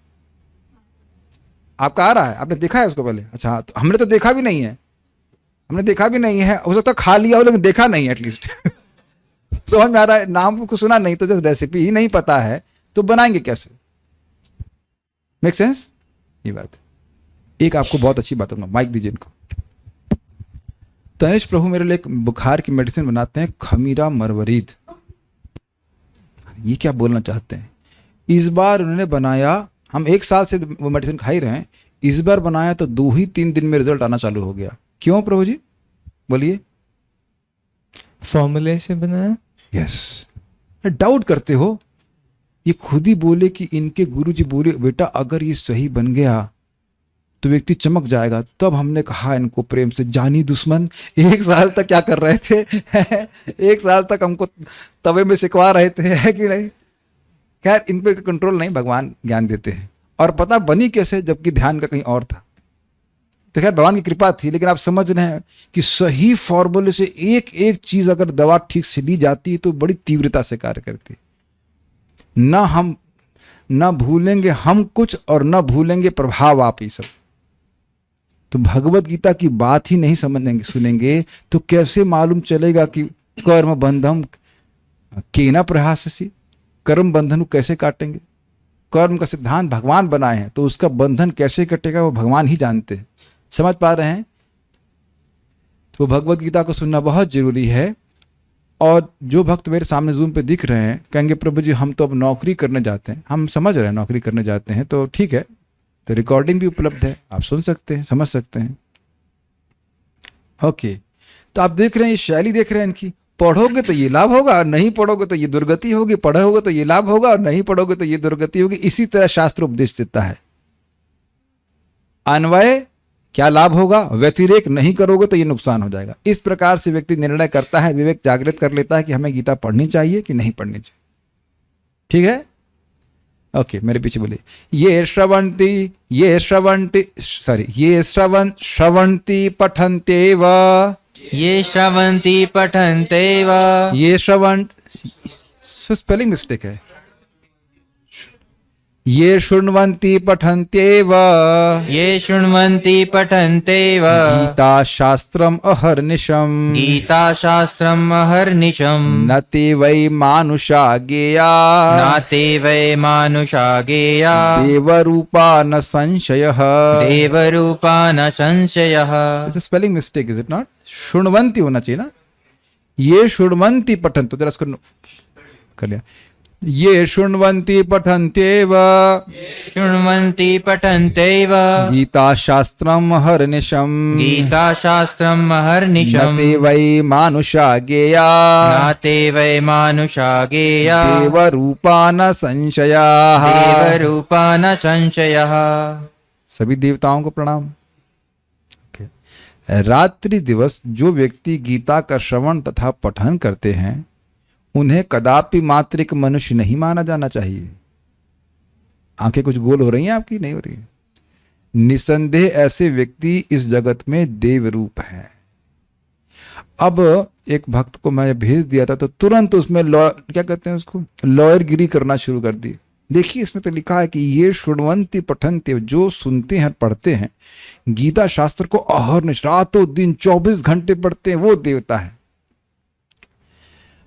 आपका आ रहा है? आपने देखा है उसको पहले? अच्छा, तो हमने तो देखा भी नहीं है। हो सकता खा लिया हो लेकिन देखा नहीं है एटलीस्ट। समझ में आ रहा है? नाम को सुना नहीं, तो जब रेसिपी ही नहीं पता है तो बनाएंगे कैसे? Make sense? ये बात है। एक आपको बहुत अच्छी बात, माइक दीजिए इनको। तनिष्क प्रभु मेरे लिए एक बुखार की मेडिसिन बनाते हैं, खमीरा मरवरीद। ये क्या बोलना चाहते हैं? इस बार उन्होंने बनाया, हम 1 साल से वो मेडिसिन खा ही रहे हैं, इस बार बनाया तो 2 ही 3 दिन में रिजल्ट आना चालू हो गया। क्यों प्रभु जी? बोलिए। फॉर्मूले से बनाया। यस। डाउट करते हो? ये खुद ही बोले कि इनके गुरुजी बोले बेटा अगर ये सही बन गया तो व्यक्ति चमक जाएगा। तब हमने कहा इनको प्रेम से, जानी दुश्मन 1 साल तक क्या कर रहे थे? 1 साल तक हमको तवे में सिकवा रहे थे, है कि नहीं? खैर, इन पे कंट्रोल नहीं, भगवान ज्ञान देते हैं। और पता बनी कैसे, जबकि ध्यान का कहीं और था। तो खैर भगवान की कृपा थी, लेकिन आप समझ रहे हैं कि सही फॉर्मूले से एक एक चीज अगर दवा ठीक से ली जाती है तो बड़ी तीव्रता से कार्य करती है। ना भूलेंगे हम कुछ और ना भूलेंगे प्रभाव आप ही सब। तो भगवत गीता की बात ही नहीं समझेंगे सुनेंगे तो कैसे मालूम चलेगा कि कर्म बंधम केना प्रहाससी, कर्म बंधन को कैसे काटेंगे? कर्म का सिद्धांत भगवान बनाए हैं, तो उसका बंधन कैसे कटेगा वो भगवान ही जानते हैं। समझ पा रहे हैं? तो भगवत गीता को सुनना बहुत जरूरी है। और जो भक्त मेरे सामने जूम पे दिख रहे हैं कहेंगे प्रभु जी हम तो अब नौकरी करने जाते हैं। हम समझ रहे हैं नौकरी करने जाते हैं, तो ठीक है, तो रिकॉर्डिंग भी उपलब्ध है, आप सुन सकते हैं, समझ सकते हैं। ओके, तो आप देख रहे हैं, ये शैली देख रहे हैं इनकी। पढ़ोगे तो ये लाभ होगा और नहीं पढ़ोगे तो ये दुर्गति होगी, पढ़ोगे तो ये लाभ होगा और नहीं पढ़ोगे तो ये दुर्गति होगी। इसी तरह शास्त्र उपदेश देता है। अन्वय क्या लाभ होगा, व्यतिरेक नहीं करोगे तो ये नुकसान हो जाएगा। इस प्रकार से व्यक्ति निर्णय करता है, विवेक जागृत कर लेता है कि हमें गीता पढ़नी चाहिए कि नहीं पढ़नी चाहिए। ठीक है, ओके, मेरे पीछे बोलिए। ये श्रवंती पठन्त्येव, ये श्रवन्ति पठन्त्येव, ये श्रवण, स्पेलिंग मिस्टेक है, ये शृण्वन्ति पठन्त्येव, ये शृण्वन्ति पठन्त्येव, गीता शास्त्रम अहर्निशम, गीता शास्त्रम् अहर्निशम्, न ते वै मानुषा गेया, नाते वै मानुषा गेया, देवरूपा न संशयः। देवरूपा न संशयः। Spelling mistake, is it not? शृण्वन्ति होना चाहिए ना, ये शृण्वन्ति पठन, तो जरा इसको कर लिया। ये शृण्वन्ति पठन्त्येव, शृण्वन्ति पठन्त्येव, गीता शास्त्रम हरनिशम्, गीता शास्त्रम् अहर्निशम्, न ते वै मानुषा गेया, नाते वै मानुषा गेया, देवरूपा न संशयाः। देवरूपा न संशयः। सभी देवताओं को प्रणाम। रात्रि दिवस जो व्यक्ति गीता का श्रवण तथा पठन करते हैं उन्हें कदापि मात्रिक मनुष्य नहीं माना जाना चाहिए। आंखें कुछ गोल हो रही हैं आपकी? नहीं हो रही? निसंदेह ऐसे व्यक्ति इस जगत में देव रूप है। अब एक भक्त को मैं भेज दिया था तो तुरंत उसमें क्या कहते हैं उसको, लॉयरगिरी करना शुरू कर दी। देखिए इसमें तो लिखा है कि ये शृण्वन्ति पठन्ति, जो सुनते हैं पढ़ते हैं गीता शास्त्र को अहर्निश, रातों दिन 24 घंटे पढ़ते हैं, वो देवता है।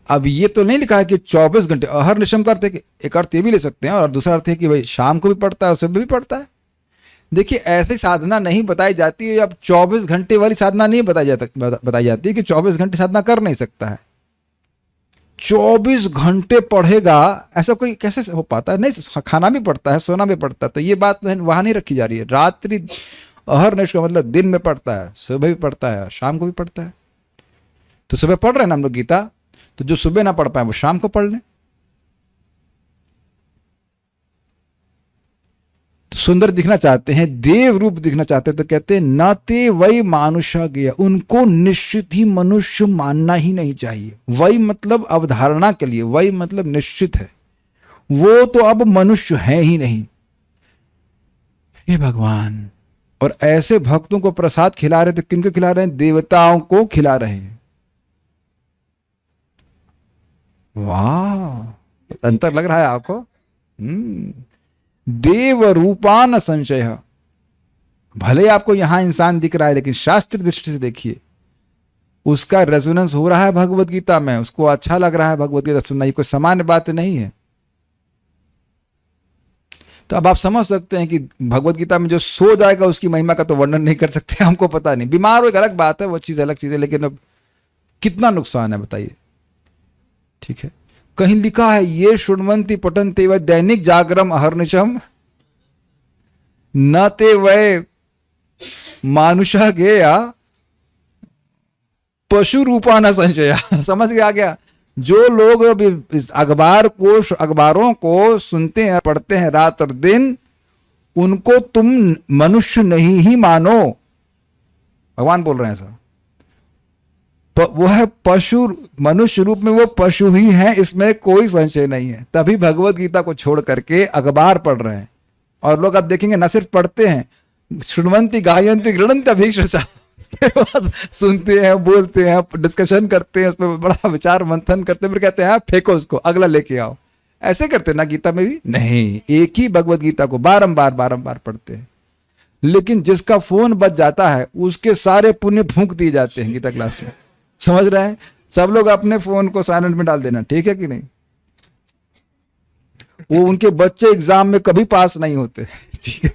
अब ये तो नहीं लिखा है कि 24 घंटे अहर्निशम करते, एक अर्थ ये भी ले सकते हैं और दूसरा अर्थ है कि भाई शाम को भी पढ़ता है और सुबह भी पढ़ता है। देखिए ऐसी साधना नहीं बताई जाती है, अब 24 घंटे वाली साधना नहीं बताई जाती है कि 24 घंटे साधना कर नहीं सकता है। 24 घंटे पढ़ेगा ऐसा कोई कैसे हो पाता है? नहीं, खाना भी पड़ता है, सोना भी पड़ता है, तो ये बात वहां नहीं रखी जा रही है। रात्रि अहर्निश का मतलब दिन में पढ़ता है, सुबह भी पढ़ता है, शाम को भी पढ़ता है। तो सुबह पढ़ रहे हैं ना हम लोग गीता, तो जो सुबह ना पढ़ पाए वो शाम को पढ़ लें। तो सुंदर दिखना चाहते हैं, देव रूप दिखना चाहते हैं, तो कहते हैं नाते वही मानुषा गया, उनको निश्चित ही मनुष्य मानना ही नहीं चाहिए। वही मतलब अवधारणा के लिए, वही मतलब निश्चित है, वो तो अब मनुष्य है ही नहीं। हे भगवान, और ऐसे भक्तों को प्रसाद खिला रहे, तो किनको खिला रहे हैं? देवताओं को खिला रहे हैं। वाह, अंतर लग रहा है आपको? देव रूपान संशय, भले आपको यहां इंसान दिख रहा है लेकिन शास्त्र दृष्टि से देखिए, उसका रेजोनेंस हो रहा है भगवत गीता में, उसको अच्छा लग रहा है भगवत गीता सुनना, ये कोई सामान्य बात नहीं है। तो अब आप समझ सकते हैं कि भगवत गीता में जो सो जाएगा उसकी महिमा का तो वर्णन नहीं कर सकते, हमको पता नहीं। बीमार हो एक अलग बात है, वो चीज अलग चीज है, लेकिन अब कितना नुकसान है बताइए। ठीक है, कहीं लिखा है ये शृण्वन्ति पठन्ति वै दैनिक जागरम अहर्निशम, न ते वै मानुषा गेया, पशु रूपा न संशया। समझ के आ गया? जो लोग इस अखबारों को सुनते हैं, पढ़ते हैं रात और दिन, उनको तुम मनुष्य नहीं ही मानो। भगवान बोल रहे हैं ऐसा। वो है पशु, मनुष्य रूप में वो पशु ही है, इसमें कोई संशय नहीं है। तभी भगवत गीता को छोड़ करके अखबार पढ़ रहे हैं। और लोग अब देखेंगे न सिर्फ पढ़ते हैं, शृण्वन्ति गायन्ति गृह्णन्ति अभीक्ष्णसा, सुनते हैं, बोलते हैं, डिस्कशन करते हैं, उस पर बड़ा विचार मंथन करते हैं, फिर कहते हैं फेंको उसको, अगला लेके आओ। ऐसे करते ना गीता में भी? नहीं, एक ही भगवत गीता को बारंबार पढ़ते हैं। लेकिन जिसका फोन बच जाता है उसके सारे पुण्य फूंक दिए जाते हैं गीता क्लास में। समझ रहे हैं? सब लोग अपने फोन को साइलेंट में डाल देना, ठीक है कि नहीं? वो उनके बच्चे एग्जाम में कभी पास नहीं होते, ठीक है?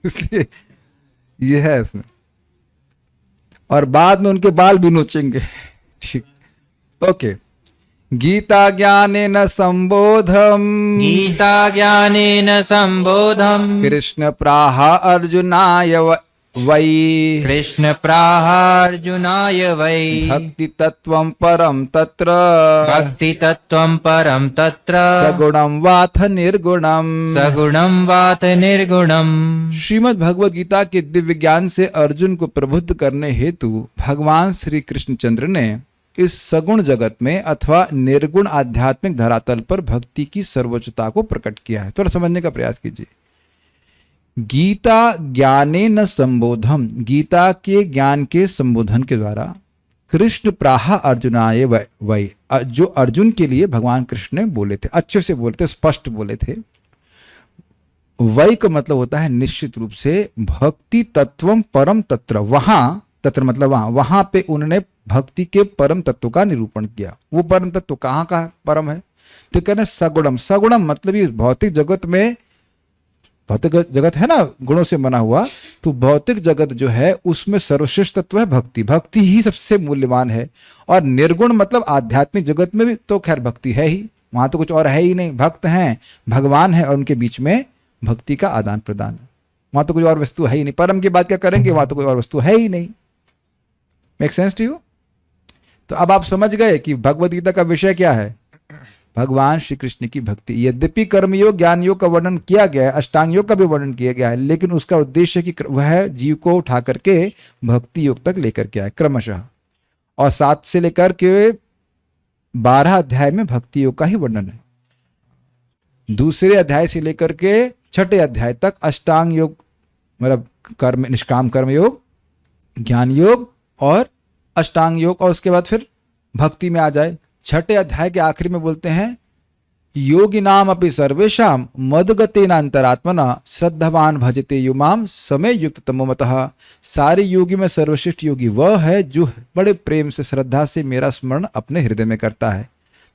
इसलिए ये है इसमें, और बाद में उनके बाल भी नोचेंगे। ठीक, ओके। गीता ज्ञानेन संबोधम, गीता ज्ञानेन संबोधम, कृष्ण प्राह अर्जुनाय वै कृष्ण प्राहार्जुनाय वै भक्ति तत्वं परम तत्र भक्ति तत्त्वं परं तत्र सगुणं वाथ निर्गुणम। सगुणं वात निर्गुणम्। श्रीमद् भगवद गीता के दिव्य ज्ञान से अर्जुन को प्रबुद्ध करने हेतु भगवान श्री कृष्णचंद्र ने इस सगुण जगत में अथवा निर्गुण आध्यात्मिक धरातल पर भक्ति की सर्वोच्चता को प्रकट किया है। थोड़ा समझने का प्रयास कीजिए। गीता ज्ञाने न संबोधम, गीता के ज्ञान के संबोधन के द्वारा कृष्ण प्राहा अर्जुनाय वै, जो अर्जुन के लिए भगवान कृष्ण ने बोले थे, अच्छे से बोले थे, स्पष्ट बोले थे। वै का मतलब होता है निश्चित रूप से भक्ति तत्वम परम तत्र, वहां तत्र मतलब वहां पे उन्होंने भक्ति के परम तत्व का निरूपण किया। वो परम तत्व कहाँ का परम है? तो कहना सगुणम, सगुणम मतलब ये भौतिक जगत में, भौतिक जगत है ना गुणों से बना हुआ, तो भौतिक जगत जो है उसमें सर्वश्रेष्ठ तत्व है भक्ति, भक्ति ही सबसे मूल्यवान है। और निर्गुण मतलब आध्यात्मिक जगत में भी तो खैर भक्ति है ही, वहां तो कुछ और है ही नहीं, भक्त हैं, भगवान है और उनके बीच में भक्ति का आदान प्रदान है, वहां तो कोई और वस्तु है ही नहीं। परम की बात क्या करेंगे, वहां तो कोई और वस्तु है ही नहीं। Make sense to you? तो अब आप समझ गए कि भगवद गीता का विषय क्या है, भगवान श्री कृष्ण की भक्ति। यद्यपि कर्मयोग ज्ञान योग का वर्णन किया गया है, अष्टांग योग का भी वर्णन किया गया है, लेकिन उसका उद्देश्य कि वह जीव को उठा करके भक्ति योग तक लेकर के आए क्रमशः। और 7 से लेकर के 12 अध्याय में भक्ति योग का ही वर्णन है। दूसरे अध्याय से लेकर के 6ठे अध्याय तक अष्टांग योग मतलब कर्म, निष्काम कर्म योग, ज्ञान योग और अष्टांग योग, और उसके बाद फिर भक्ति में आ जाए। 6ठे अध्याय के आखिरी में बोलते हैं योगिनाम अपि सर्वेषाम मदगतेन अंतरात्मना श्रद्धावान भजते युमाम समय युक्त तमोमतः। सारे योगी में सर्वश्रेष्ठ योगी वह है जो बड़े प्रेम से श्रद्धा से मेरा स्मरण अपने हृदय में करता है।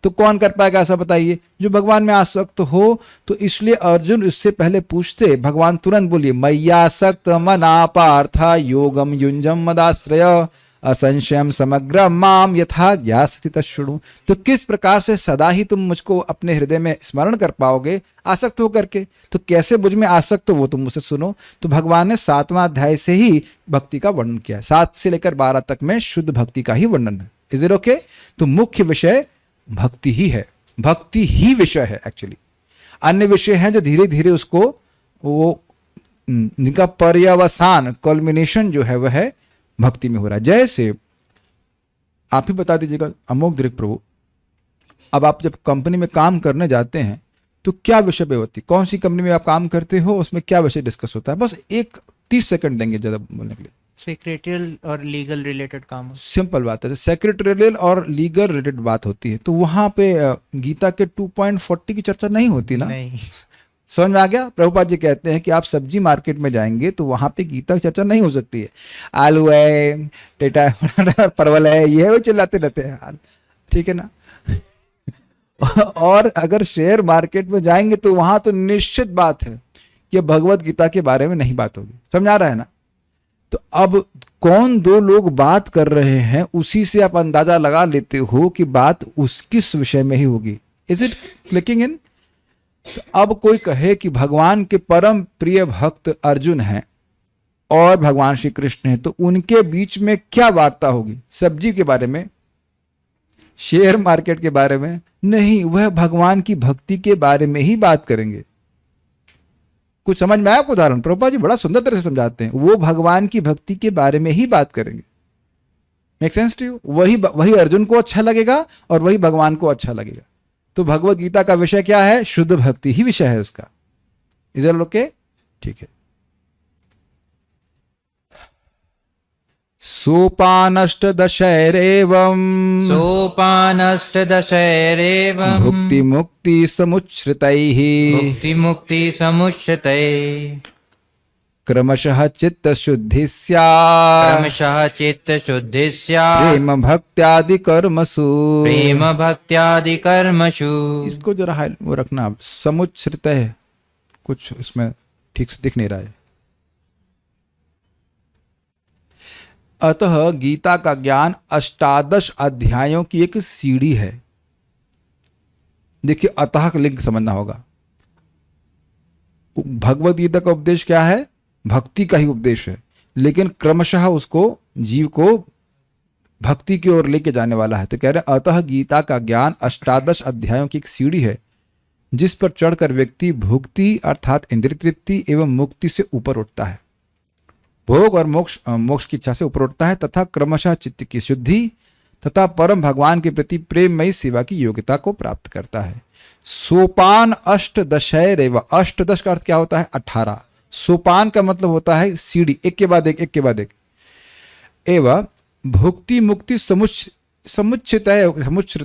तो कौन कर पाएगा ऐसा बताइए? जो भगवान में आसक्त हो। तो इसलिए अर्जुन इससे पहले पूछते, भगवान तुरंत बोलिए मय्यासक्त मना पार्थ योगम युंजम मदाश्रय असंशयम समग्र माम यथा ज्ञास्ति तच्छृणु। तो किस प्रकार से सदा ही तुम मुझको अपने हृदय में स्मरण कर पाओगे आसक्त होकर के? तो कैसे मुझ में आसक्त हो वो तुम मुझसे सुनो। तो भगवान ने 7वां अध्याय से ही भक्ति का वर्णन किया है। 7 से लेकर 12 तक में शुद्ध भक्ति का ही वर्णन है। Is it okay? तो मुख्य विषय भक्ति ही है, भक्ति ही विषय है एक्चुअली। अन्य विषय हैं जो धीरे धीरे उसको वो जिनका पर्यवसान कल्मिनेशन जो है वह है भक्ति में हो रहा है। जैसे आप ही बता दीजिएगा अमोघ दीर्घ प्रभु, अब आप जब कंपनी में काम करने जाते हैं तो क्या विषय पे होती, कौन सी कंपनी में आप काम करते हो, उसमें क्या विषय डिस्कस होता है? बस एक 30 सेकंड देंगे ज़्यादा बोलने के लिए। सेक्रेटरियल और लीगल रिलेटेड काम। सिंपल बात है, सेक्रेटरियल और लीगल रिलेटेड बात होती है। तो वहां पे गीता के 2.40 की चर्चा नहीं होती ना? नहीं। समझ में आ गया? प्रभुपाद जी कहते हैं कि आप सब्जी मार्केट में जाएंगे तो वहां पे गीता की चर्चा नहीं हो सकती है। आलू है, टेटा परवल है, ये वो चिल्लाते रहते हैं यार, ठीक है ना? और अगर शेयर मार्केट में जाएंगे तो वहां तो निश्चित बात है कि भगवत गीता के बारे में नहीं बात होगी। समझ आ रहा है ना? तो अब कौन दो लोग बात कर रहे हैं उसी से आप अंदाजा लगा लेते हो कि बात उस किस विषय में ही होगी। इज इट क्लिकिंग इन? तो अब कोई कहे कि भगवान के परम प्रिय भक्त अर्जुन हैं और भगवान श्री कृष्ण हैं, तो उनके बीच में क्या वार्ता होगी? सब्जी के बारे में, शेयर मार्केट के बारे में नहीं, वह भगवान की भक्ति के बारे में ही बात करेंगे। कुछ समझ में आया आपको उदाहरण? प्रभुपाद जी बड़ा सुंदर तरह से समझाते हैं। वो भगवान की भक्ति के बारे में ही बात करेंगे। Make sense to you? वही अर्जुन को अच्छा लगेगा और वही भगवान को अच्छा लगेगा। तो भगवत गीता का विषय क्या है? शुद्ध भक्ति ही विषय है उसका। Is it okay? ठीक है। सोपानष्टदशैरेवं सोपानष्टदशैरेवं भुक्ति मुक्ति समुच्छ्रितैः मुक्ति मुक्ति समुच्यते क्रमशः चित्त शुद्धि स्यात् क्रमशः चित्त शुद्धि स्यात् प्रेम भक्त्यादि कर्मसु। प्रेम भक्त्यादि कर्मसु। इसको जरा वो रखना, समुच्छ्रित है, कुछ इसमें ठीक से दिख नहीं रहा है। अतः गीता का ज्ञान 18 अध्यायों की एक सीढ़ी है। देखिए अतः का लिंक समझना होगा। भगवद गीता का उपदेश क्या है? भक्ति का ही उपदेश है। लेकिन क्रमशः उसको जीव को भक्ति की ओर लेके जाने वाला है। तो कह रहे हैं अतः गीता का ज्ञान 18 अध्यायों की एक सीढ़ी है जिस पर चढ़कर व्यक्ति भुक्ति अर्थात इंद्रिय तृप्ति एवं मुक्ति से ऊपर उठता है, भोग और मोक्ष की इच्छा से ऊपर उठता है तथा क्रमशः चित्त की शुद्धि तथा परम भगवान के प्रति प्रेममयी सेवा की योग्यता को प्राप्त करता है। सोपान अष्टदशैरेव, अष्टदश का अर्थ क्या होता है? 18। सोपान का मतलब होता है सीढ़ी, एक के बाद एक। एवं भुक्ति मुक्ति समुच्चित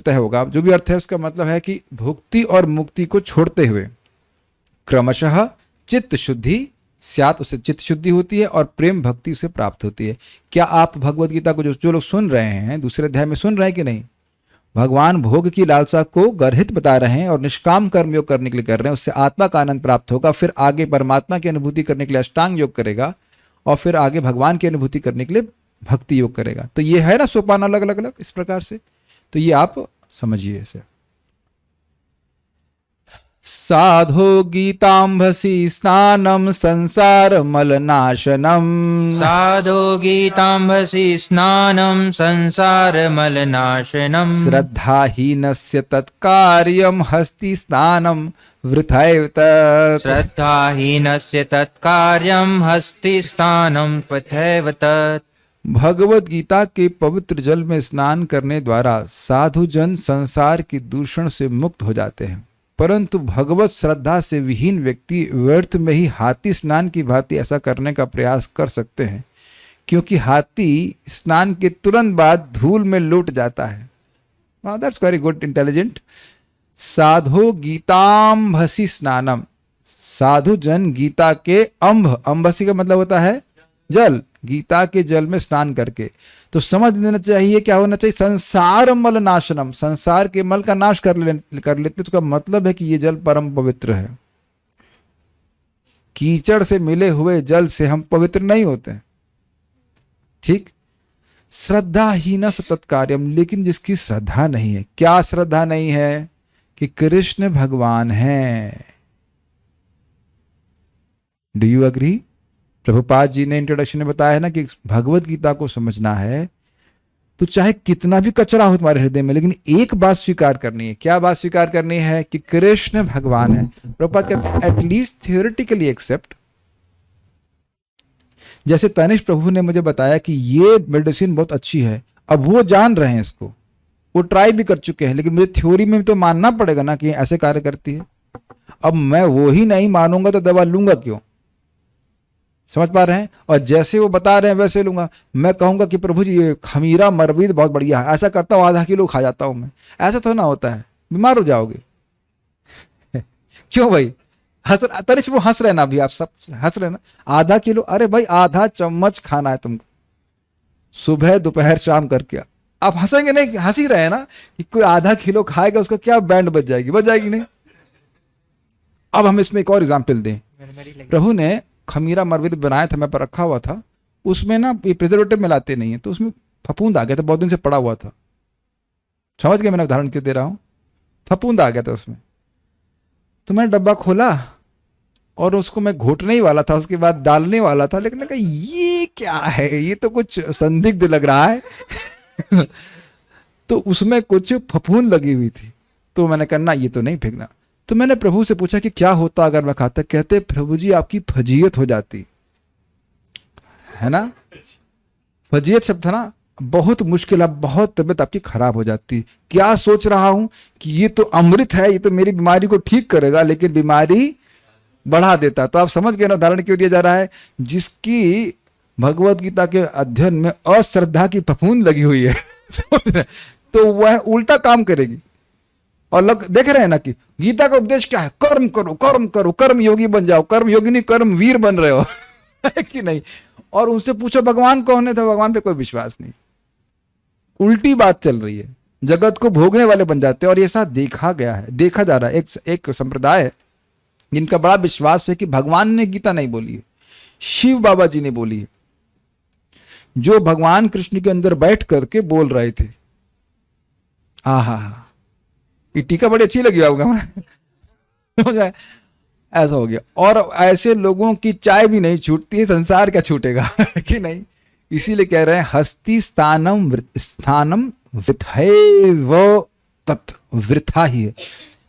होगा, जो भी अर्थ है उसका मतलब है कि भुक्ति और मुक्ति को छोड़ते हुए क्रमशः चित्त शुद्धि स्यात्, उसे चित्त शुद्धि होती है और प्रेम भक्ति उसे प्राप्त होती है। क्या आप भगवत गीता को जो लोग सुन रहे हैं, दूसरे अध्याय में सुन रहे हैं कि नहीं? भगवान भोग की लालसा को गर्हित बता रहे हैं और निष्काम कर्म योग करने के लिए कर रहे हैं, उससे आत्मा का आनंद प्राप्त होगा, फिर आगे परमात्मा की अनुभूति करने के लिए अष्टांग योग करेगा और फिर आगे भगवान की अनुभूति करने के लिए भक्ति योग करेगा। तो ये है ना सोपान अलग अलग इस प्रकार से, तो ये आप समझिए इसे। साधो गीतांभसी स्नानम संसार मलनाशनम, साधो गीतांभसी स्नानं संसारमलनाशनम्, श्रद्धाहीनस्य तत्कार्यम हस्ति स्नानम वृथैव तत्, श्रद्धाहीनस्य तत्कार्यं हस्ति स्थानं तथैव तत्। भगवत गीता के पवित्र जल में स्नान करने द्वारा साधु जन संसार की दूषण से मुक्त हो जाते हैं, परंतु भगवत श्रद्धा से विहीन व्यक्ति व्यर्थ में ही हाथी स्नान की भांति ऐसा करने का प्रयास कर सकते हैं, क्योंकि हाथी स्नान के तुरंत बाद धूल में लौट जाता है। That's very good, intelligent. साधो गीतांभसी स्नानम, साधु जन गीता के अंभसी का मतलब होता है जल, गीता के जल में स्नान करके तो समझ लेना चाहिए क्या होना चाहिए? संसार मल नाशनम, संसार के मल का नाश कर लेते। तो मतलब है कि ये जल परम पवित्र है। कीचड़ से मिले हुए जल से हम पवित्र नहीं होते, ठीक। श्रद्धाहीन तत्कार्यम, लेकिन जिसकी श्रद्धा नहीं है, क्या श्रद्धा नहीं है? कि कृष्ण भगवान है। Do you agree? Prabhupada ji ने इंट्रोडक्शन में बताया है ना कि भगवत गीता को समझना है तो चाहे कितना भी कचरा हो तुम्हारे हृदय में, लेकिन एक बात स्वीकार करनी है। क्या बात स्वीकार करनी है? कि कृष्ण भगवान है। प्रभुपाद कहते हैं एटलीस्ट थियोरेटिकली एक्सेप्ट। जैसे तनिष्क प्रभु ने मुझे बताया कि ये मेडिसिन बहुत अच्छी है, अब वो जान रहे हैं इसको, वो ट्राई भी कर चुके हैं, लेकिन मुझे थ्योरी में तो मानना पड़ेगा ना कि ऐसे कार्य करती है। अब मैं वो ही नहीं मानूंगा तो दवा लूंगा क्यों? समझ पा रहे हैं? और जैसे वो बता रहे हैं वैसे लूंगा। मैं कहूंगा कि प्रभु जी ये खमीरा मरबीद बहुत बढ़िया है, ऐसा करता हूँ, आधा किलो खा जाता हूं मैं, ऐसा तो ना होता है, बीमार हो जाओगे। क्यों भाई? तनिष्क वो हंस रहे ना, अभी आप सब हंस रहे ना। आधा किलो, अरे भाई आधा चम्मच खाना है तुमको, सुबह दोपहर शाम करके। आप हंसेंगे नहीं? हंस ही रहे ना कि कोई आधा किलो खाएगा उसका क्या बैंड बच जाएगी? बच जाएगी नहीं। अब हम इसमें एक और एग्जाम्पल दें। प्रभु ने खमीरा मरबीद बनाया था, मैं पर रखा हुआ था, उसमें ना प्रिजर्वेटिव मिलाते नहीं है, तो उसमें फफूंद आ गया था, बहुत दिन से पड़ा हुआ था। समझ गए मैंने उदाहरण क्यों दे रहा हूं? फफूंद आ गया था उसमें, तो मैंने डब्बा खोला और उसको मैं घोटने ही वाला था, उसके बाद डालने वाला था, लेकिन कहा ये क्या है, ये तो कुछ संदिग्ध लग रहा है। तो उसमें कुछ फफूंद लगी हुई थी, तो मैंने कहा ना ये तो नहीं फेंकना। तो मैंने प्रभु से पूछा कि क्या होता अगर मैं खाता? कहते प्रभु जी आपकी फजीयत हो जाती है ना। फजीयत शब्द था ना, बहुत मुश्किल है, बहुत तबीयत आपकी खराब हो जाती। क्या सोच रहा हूं कि ये तो अमृत है, ये तो मेरी बीमारी को ठीक करेगा, लेकिन बीमारी बढ़ा देता। तो आप समझ गए ना उदाहरण क्यों दिया जा रहा है? जिसकी भगवत गीता के अध्ययन में अश्रद्धा की फफूंद लगी हुई है तो वह उल्टा काम करेगी। और लोग देख रहे हैं ना कि गीता का उपदेश क्या है? कर्म करो, कर्म करो, कर्म योगी बन जाओ, कर्म योगी नहीं कर्म वीर बन रहे हो है कि नहीं? और उनसे पूछो भगवान कौन है, तो भगवान पे कोई विश्वास नहीं। उल्टी बात चल रही है, जगत को भोगने वाले बन जाते हैं। और ये साथ देखा गया है, देखा जा रहा है। एक संप्रदाय है जिनका बड़ा विश्वास है कि भगवान ने गीता नहीं बोली है, शिव बाबा जी ने बोली है, जो भगवान कृष्ण के अंदर बैठ करके बोल रहे थे। आहा, ये टीका बड़ी अच्छी लगी होगा। ऐसा हो गया। और ऐसे लोगों की चाय भी नहीं छूटती है, संसार क्या छूटेगा कि नहीं। इसीलिए कह रहे हैं हस्ति स्थानम विथैव तत्, वृथा ही है।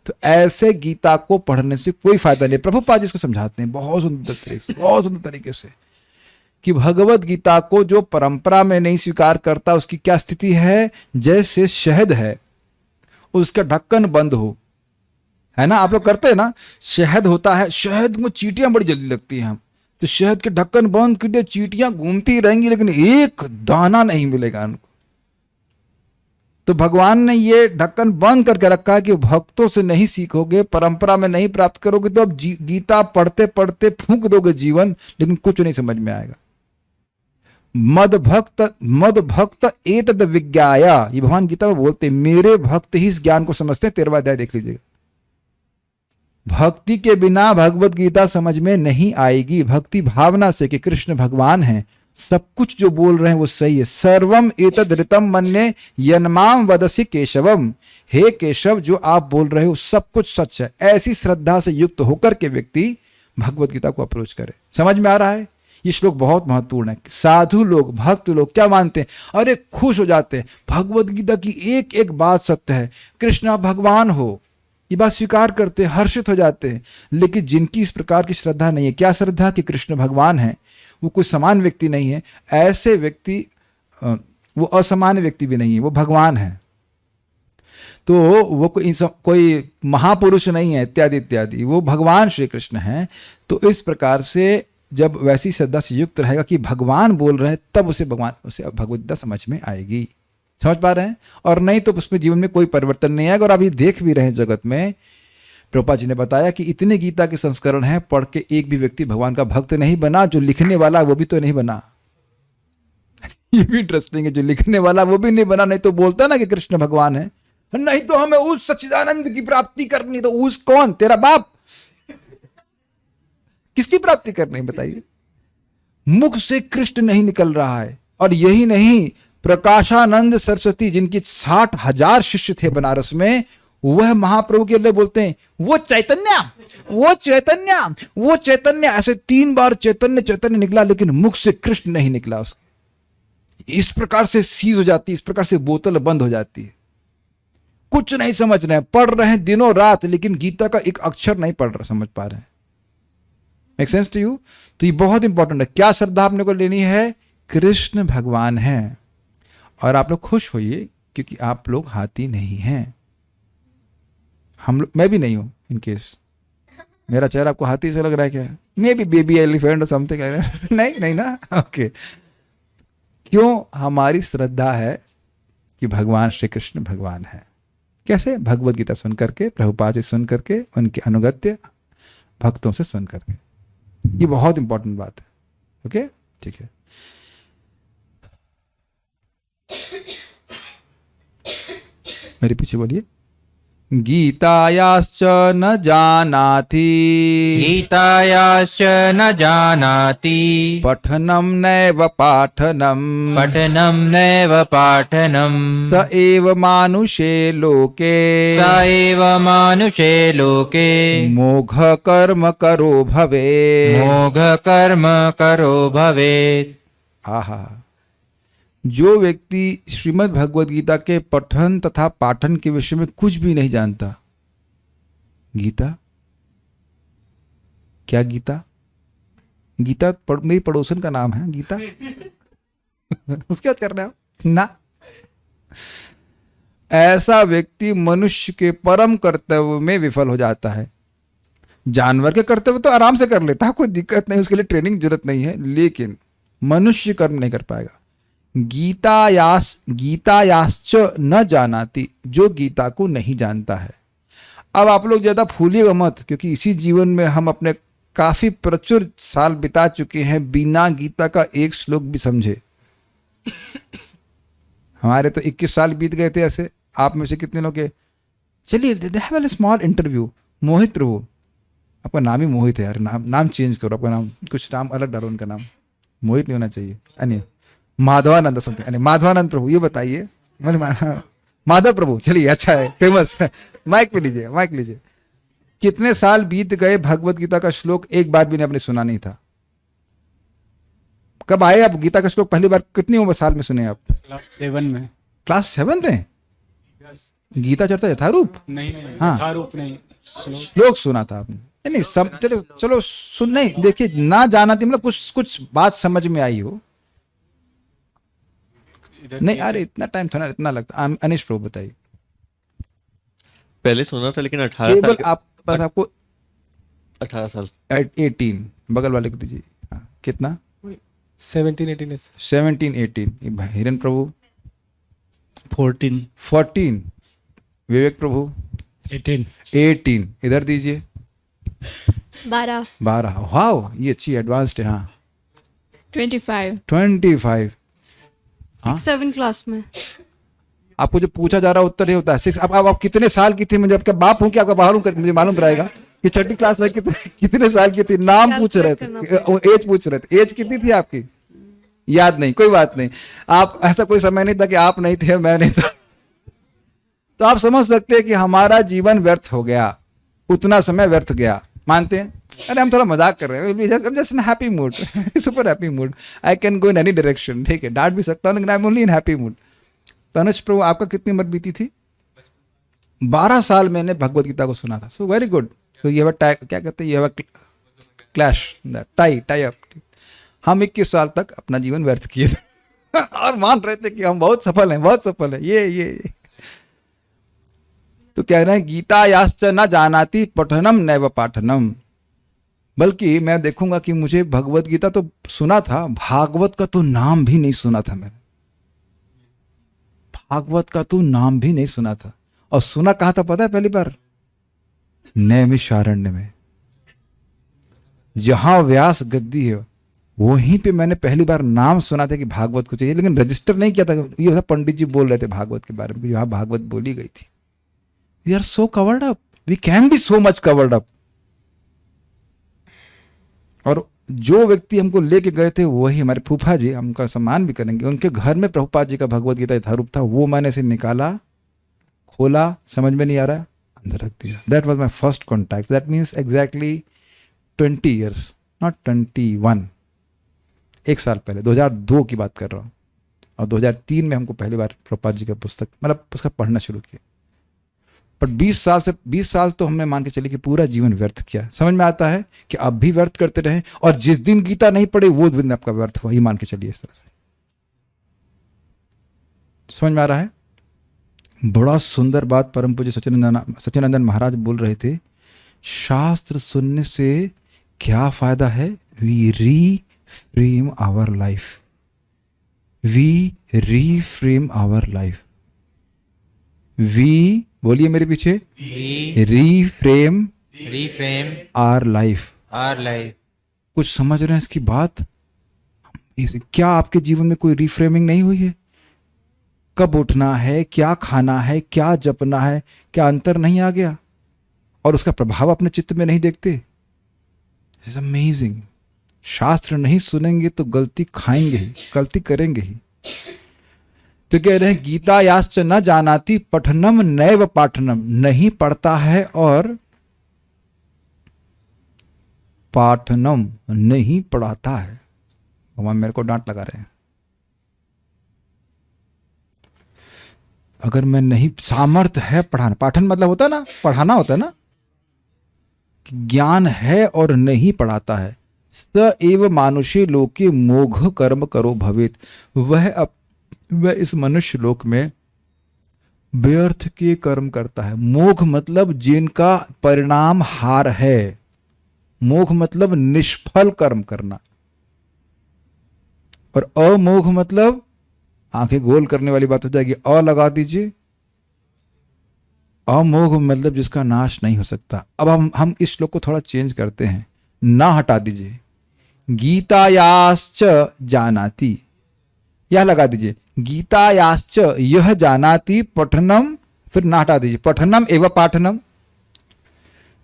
तो ऐसे गीता को पढ़ने से कोई फायदा नहीं। प्रभुपाद जी इसको समझाते हैं बहुत सुंदर तरीके से, बहुत सुंदर तरीके से, कि भगवत गीता को जो परंपरा में नहीं स्वीकार करता उसकी क्या स्थिति है, जैसे शहद है उसका ढक्कन बंद हो, है ना। आप लोग करते हैं ना, शहद होता है, शहद में चींटियां बड़ी जल्दी लगती हैं, हम तो शहद के ढक्कन बंद कर दिया, चींटियां घूमती रहेंगी लेकिन एक दाना नहीं मिलेगा उनको। तो भगवान ने ये ढक्कन बंद करके रखा है कि भक्तों से नहीं सीखोगे, परंपरा में नहीं प्राप्त करोगे, तो अब गीता पढ़ते पढ़ते फूंक दोगे जीवन, लेकिन कुछ नहीं समझ में आएगा। मद भक्त एतद विज्ञाया, ये भगवान गीता में बोलते हैं, मेरे भक्त ही इस ज्ञान को समझते हैं। 13वां अध्याय देख लीजिएगा। भक्ति के बिना भगवत गीता समझ में नहीं आएगी। भक्ति भावना से कि कृष्ण भगवान हैं, सब कुछ जो बोल रहे हैं वो सही है। सर्वम एतद ऋतम मन्ये यन्माम वदसि केशवम, हे केशव जो आप बोल रहे हो सब कुछ सच है। ऐसी श्रद्धा से युक्त होकर के व्यक्ति भगवत गीता को अप्रोच करे। समझ में आ रहा है? ये श्लोक बहुत महत्वपूर्ण है। साधु लोग, भक्त लोग क्या मानते हैं, अरे खुश हो जाते हैं, भगवत गीता की एक एक बात सत्य है, कृष्ण आप भगवान हो, ये बात स्वीकार करते हैं, हर्षित हो जाते हैं। लेकिन जिनकी इस प्रकार की श्रद्धा नहीं है, क्या श्रद्धा कि कृष्ण भगवान है, वो कोई समान व्यक्ति नहीं है, ऐसे व्यक्ति वो असामान्य व्यक्ति भी नहीं है, वो भगवान है। तो वो कोई महापुरुष नहीं है इत्यादि इत्यादि, वो भगवान श्री कृष्ण हैं। तो इस प्रकार से जब वैसी श्रद्धा से युक्त रहेगा कि भगवान बोल रहे हैं, तब उसे भगवत गीता समझ में आएगी। समझ पा रहे हैं? और नहीं तो उसमें जीवन में कोई परिवर्तन नहीं आएगा। और अभी देख भी रहे हैं जगत में, प्रभुपाद जी ने बताया कि इतने गीता के संस्करण हैं, पढ़ के एक भी व्यक्ति भगवान का भक्त नहीं बना। जो लिखने वाला वो भी तो नहीं बना ये भी इंटरेस्टिंग है, जो लिखने वाला वो भी नहीं बना। नहीं तो बोलता ना कि कृष्ण भगवान है, नहीं तो हमें उस सच्चिदानंद की प्राप्ति करनी, तो उस कौन, तेरा बाप किसकी प्राप्ति करनी बताइए। मुख से कृष्ण नहीं निकल रहा है। और यही नहीं, प्रकाशानंद सरस्वती जिनकी 60,000 शिष्य थे बनारस में, वह महाप्रभु के लिए बोलते हैं वो चैतन्य, वो चैतन्य, वो चैतन्य, ऐसे 3 बार चैतन्य चैतन्य निकला, लेकिन मुख से कृष्ण नहीं निकला उसके। इस प्रकार से सीज हो जाती है, इस प्रकार से बोतल बंद हो जाती है। कुछ नहीं समझ रहे हैं, पढ़ रहे हैं दिनों रात, लेकिन गीता का एक अक्षर नहीं पढ़ रहे, समझ पा रहे हैं। Make sense to you? तो ये बहुत इंपॉर्टेंट है। क्या श्रद्धा आपने को लेनी है? कृष्ण भगवान है। और आप लोग खुश होइए क्योंकि आप लोग हाथी नहीं हैं। मैं भी नहीं हूं इन केस। मेरा चेहरा आपको हाथी से लग रहा है क्या? मे बी बेबी एलिफेंट और समथिंग नहीं नहीं ना, ओके। क्यों? हमारी श्रद्धा है कि भगवान श्री कृष्ण भगवान है। कैसे? भगवत गीता सुन करके, प्रभुपाद जी सुन करके, उनके अनुगत्य भक्तों से सुन करके। ये बहुत इंपॉर्टेंट बात है। ओके, ठीक है। मेरे पीछे बोलिए। गीतायाश्च न जानाति, गीतायाश्च न जानाति, पठनं नैव पाठनं, पठनं नैव पाठनं, स एव मानुषे लोके, स एव मानुषे लोके, मोघ कर्म करो भवेत्, मोघ कर्म करो भवेत्। आहा, जो व्यक्ति श्रीमद् भगवद गीता के पठन तथा पाठन के विषय में कुछ भी नहीं जानता, गीता क्या? गीता मेरी पड़ोसन का नाम है गीता उसके बाद करना ना। ऐसा व्यक्ति मनुष्य के परम कर्तव्य में विफल हो जाता है। जानवर के कर्तव्य तो आराम से कर लेता है, कोई दिक्कत नहीं, उसके लिए ट्रेनिंग जरूरत नहीं है, लेकिन मनुष्य कर्म नहीं कर पाएगा। गीतायाश्च न जानाति, जो गीता को नहीं जानता है। अब आप लोग ज्यादा फूलिएगा मत, क्योंकि इसी जीवन में हम अपने काफी प्रचुर साल बिता चुके हैं बिना गीता का एक श्लोक भी समझे। हमारे तो 21 साल बीत गए थे ऐसे। आप में से कितने लोग के? चलिए स्मॉल इंटरव्यू। मोहित प्रभु, आपका नाम ही मोहित है यार, नाम चेंज करो, आपका नाम कुछ नाम अलग डालो, उनका नाम मोहित नहीं होना चाहिए। अन्य माधवानंद समथिंग, माधवानंद प्रभु, ये बताइए। माधव प्रभु, चलिए अच्छा है, फेमस। माइक पे लीजिए, माइक लीजिए। कितने साल बीत गए, भगवत गीता का श्लोक एक बार भी आपने सुना नहीं था। कब आए आप गीता का श्लोक पहली बार, कितनी उम्र साल में सुने आप? क्लास 7 में। क्लास 7 में गीता चर्चा यथारूप? नहीं हाँ। यथारूप नहीं, श्लोक सुना था आपने? नहीं सब चलो चलो सुन, नहीं देखिए ना जाना थी, मतलब कुछ कुछ बात समझ में आई हो। नहीं अरे इतना टाइम थोड़ा इतना लगता। अनिश प्रभु बताइए। पहले सुना था लेकिन 18 केवल साल आप बस आपको 18 साल 18 बगल वाले को दीजिए। हाँ, कितना? 17-18 17 18। हिरन प्रभु 14 विवेक प्रभु 18 इधर दीजिए 12 वाह ये अच्छी एडवांस्ड है। हाँ 25 25। हाँ? 6-7 क्लास में। आपको जो पूछा जा रहा है उत्तर ये होता है 6। अब आप कितने साल की थी? मुझे आपका बाप हूँ कि आपका बाहर हूँ, मुझे मालूम रहेगा कि छठी क्लास में कितने साल की थी। नाम पूछ रहे थे, एज पूछ रहे थे। एज कितनी थी आपकी? याद नहीं, कोई बात नहीं। आप ऐसा कोई समय नहीं था कि आप नहीं थे मैं नहीं था। तो आप समझ सकते हैं कि हमारा जीवन व्यर्थ हो गया, उतना समय व्यर्थ गया। मानते हैं? अरे हम थोड़ा मजाक कर रहे हैं, just in happy mood, super happy mood. I can go in any direction, ठीक है, डांट भी सकता हूँ लेकिन I am only in happy mood. तो अनुज प्रभु आपका कितनी उम्र बीती थी? 12 साल मैंने भगवत गीता को सुना था। So very good. तो ये क्या कहते हैं, ये क्लैश, टाई अप। हम 21 साल तक अपना जीवन व्यर्थ किए थे और मान रहे थे कि हम बहुत सफल हैं, बहुत सफल हैं। ये तो कह रहे हैं गीता याश्च न जानाति पठनम नैव पाठनम। बल्कि मैं देखूंगा कि मुझे भगवत गीता तो सुना था, भागवत का तो नाम भी नहीं सुना था मैंने। भागवत का तो नाम भी नहीं सुना था। और सुना कहां था पता है पहली बार? नैमिषारण्य में, जहां व्यास गद्दी है वहीं पे मैंने पहली बार नाम सुना था कि भागवत को चाहिए, लेकिन रजिस्टर नहीं किया था। ये पंडित जी बोल रहे थे भागवत के बारे में, यहाँ भागवत बोली गई थी। We are so covered up, we can be so much covered up. और जो व्यक्ति हमको लेके गए थे वही हमारे फूफा जी, हम उनका सम्मान भी करेंगे। उनके घर में प्रभुपाद जी का भगवत गीता यथारूप था, वो मैंने से निकाला, खोला, समझ में नहीं आ रहा, अंदर रख दिया। That was my first contact. That means exactly 20 years, not 21। 1 साल पहले, 2002 की बात कर रहा हूँ। और 2003 में हमको पहली बार प्रभुपाद जी का पुस्तक, मतलब उसका पढ़ना शुरू किया। पर 20 साल तो हमने मान के चले कि पूरा जीवन व्यर्थ किया। समझ में आता है कि अब भी व्यर्थ करते रहे, और जिस दिन गीता नहीं पढ़े वो दिन आपका व्यर्थ हुआ, ये मान के चलिए। इस तरह से समझ में आ रहा है? बड़ा सुंदर बात परम पूज्य सच्चिदानंद महाराज बोल रहे थे, शास्त्र सुनने से क्या फायदा है? We reframe our life, we reframe our life. We बोलिए मेरे पीछे, रीफ्रेम आवर लाइफ। कुछ समझ रहे हैं इसकी बात? क्या आपके जीवन में कोई रिफ्रेमिंग नहीं हुई है? कब उठना है, क्या खाना है, क्या जपना है, क्या अंतर नहीं आ गया? और उसका प्रभाव अपने चित्त में नहीं देखते? It's amazing. शास्त्र नहीं सुनेंगे तो गलती खाएंगे ही, गलती करेंगे ही। तो कह रहे हैं गीता याश्च न जानाति पठनम नैव पाठनम, नहीं पढ़ता है और पाठनम नहीं पढ़ाता है। भगवान मेरे को डांट लगा रहे हैं। अगर मैं नहीं, सामर्थ्य है पढ़ाना, पाठन मतलब होता है ना, पढ़ाना होता है ना, ज्ञान है और नहीं पढ़ाता है। स एव मानुषे लोके मोघ कर्म करो भवेत, वह इस मनुष्य लोक में व्यर्थ के कर्म करता है। मोघ मतलब जिनका परिणाम हार है, मोघ मतलब निष्फल कर्म करना, और अमोघ मतलब आंखें गोल करने वाली बात हो जाएगी। अ लगा दीजिए। अमोघ मतलब जिसका नाश नहीं हो सकता। अब हम इस श्लोक को थोड़ा चेंज करते हैं, ना हटा दीजिए। गीतायाश्च जानाति, यह लगा दीजिए। गीतायाश्च यह जानाति पठनम, फिर ना हटा दीजिए, पठनम एवं पाठनम।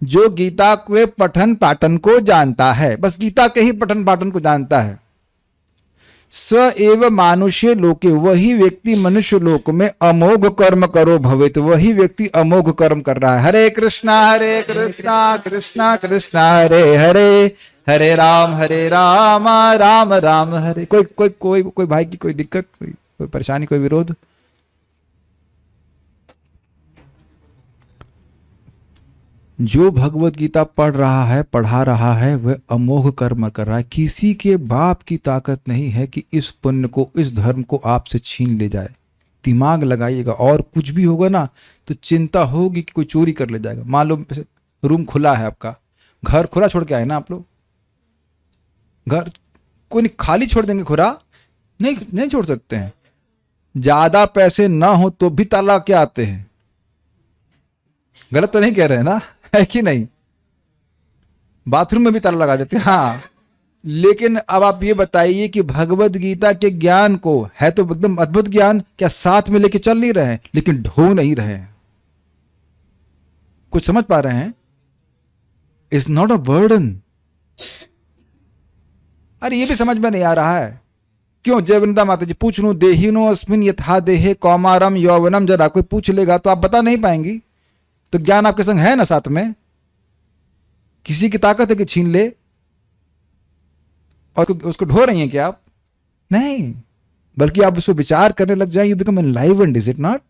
जो गीता के पठन पाठन को जानता है, बस गीता के ही पठन पाठन को जानता है, स एव मानुष्य लोके, वही व्यक्ति मनुष्य लोक में अमोघ कर्म करो भवेत, वही व्यक्ति अमोघ कर्म कर रहा है। हरे कृष्णा कृष्णा कृष्णा हरे हरे, हरे राम राम राम हरे। कोई भाई की कोई दिक्कत, कोई परेशानी, कोई विरोध? जो भगवत गीता पढ़ा रहा है वह अमोघ कर्म कर रहा है। किसी के बाप की ताकत नहीं है कि इस पुण्य को, इस धर्म को आपसे छीन ले जाए। दिमाग लगाइएगा, और कुछ भी होगा ना तो चिंता होगी कि कोई चोरी कर ले जाएगा। मान लो रूम खुला है आपका, घर खुला छोड़ के आए ना आप लोग, घर कोई नहीं, खाली छोड़ देंगे खुला? नहीं छोड़ सकते हैं। ज्यादा पैसे ना हो तो भी ताला के आते हैं, गलत तो नहीं कह रहे हैं ना, है कि नहीं? बाथरूम में भी ताला लगा देते हैं। हाँ, लेकिन अब आप ये बताइए कि भगवत गीता के ज्ञान को, है तो एकदम अद्भुत ज्ञान, क्या साथ में लेके चल नहीं रहे हैं, लेकिन ढो नहीं रहे हैं। कुछ समझ पा रहे हैं? It's not a burden. अरे ये भी समझ में नहीं आ रहा है। क्यों? जय वृंदा माता जी, पूछ लूं देहिनो अस्मिन यथा देहे कौमारम यौवनम, जरा कोई पूछ लेगा तो आप बता नहीं पाएंगी। तो ज्ञान आपके संग है ना साथ में? किसी की ताकत है कि छीन ले और उसको ढो रही हैं क्या आप? नहीं, बल्कि आप उस पर विचार करने लग जाए, you become enlivened, is it not?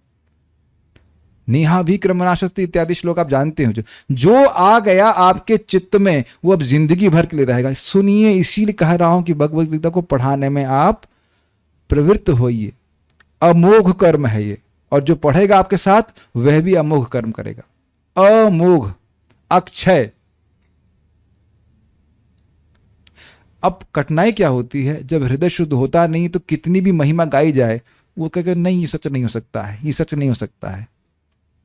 Neha भी क्रमनाशस्ति इत्यादि श्लोक आप जानते हो। जो आ गया आपके चित्त में वो अब जिंदगी भर के लिए रहेगा। सुनिए, इसीलिए कह रहा हूं कि भगवत गीता को पढ़ाने में आप प्रवृत्त होइए। अमोघ कर्म है ये, और जो पढ़ेगा आपके साथ वह भी अमोघ कर्म करेगा। अमोघ, अक्षय। अब कठिनाई क्या होती है, जब हृदय शुद्ध होता नहीं तो कितनी भी महिमा गाई जाए वो कहेगा नहीं, ये सच नहीं हो सकता है, ये सच नहीं हो सकता है।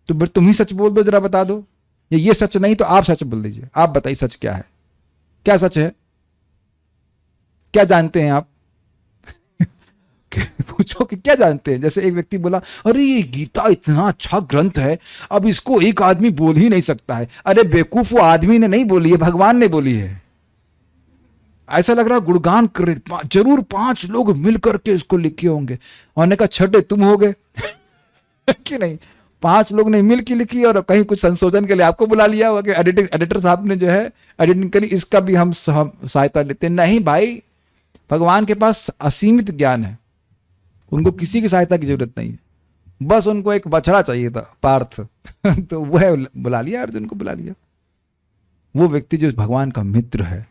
तो फिर तुम ही सच बोल दो, जरा बता दो। ये सच नहीं तो आप सच बोल दीजिए। आप बताइए सच क्या है, क्या सच है, क्या जानते हैं आप? पूछो कि क्या जानते हैं। जैसे एक व्यक्ति बोला, अरे ये गीता इतना अच्छा ग्रंथ है, अब इसको एक आदमी बोल ही नहीं सकता है। अरे बेवकूफ, वो आदमी ने नहीं बोली है, भगवान ने बोली है। ऐसा लग रहा है गुणगान कर रहे, जरूर 5 लोग मिलकर के इसको लिखे होंगे। उन्होंने कहा छठे तुम हो गए कि नहीं? 5 लोग ने मिल के लिखी और कहीं कुछ संशोधन के लिए आपको बुला लिया होगा कि एडिटर साहब ने जो है एडिटिंग करी, इसका भी हम सहायता लेते हैं। नहीं भाई, भगवान के पास असीमित ज्ञान है, उनको किसी की सहायता की जरूरत नहीं है। बस उनको एक बछड़ा चाहिए था, पार्थ तो वह बुला लिया, अर्जुन को बुला लिया। वो व्यक्ति जो भगवान का मित्र है,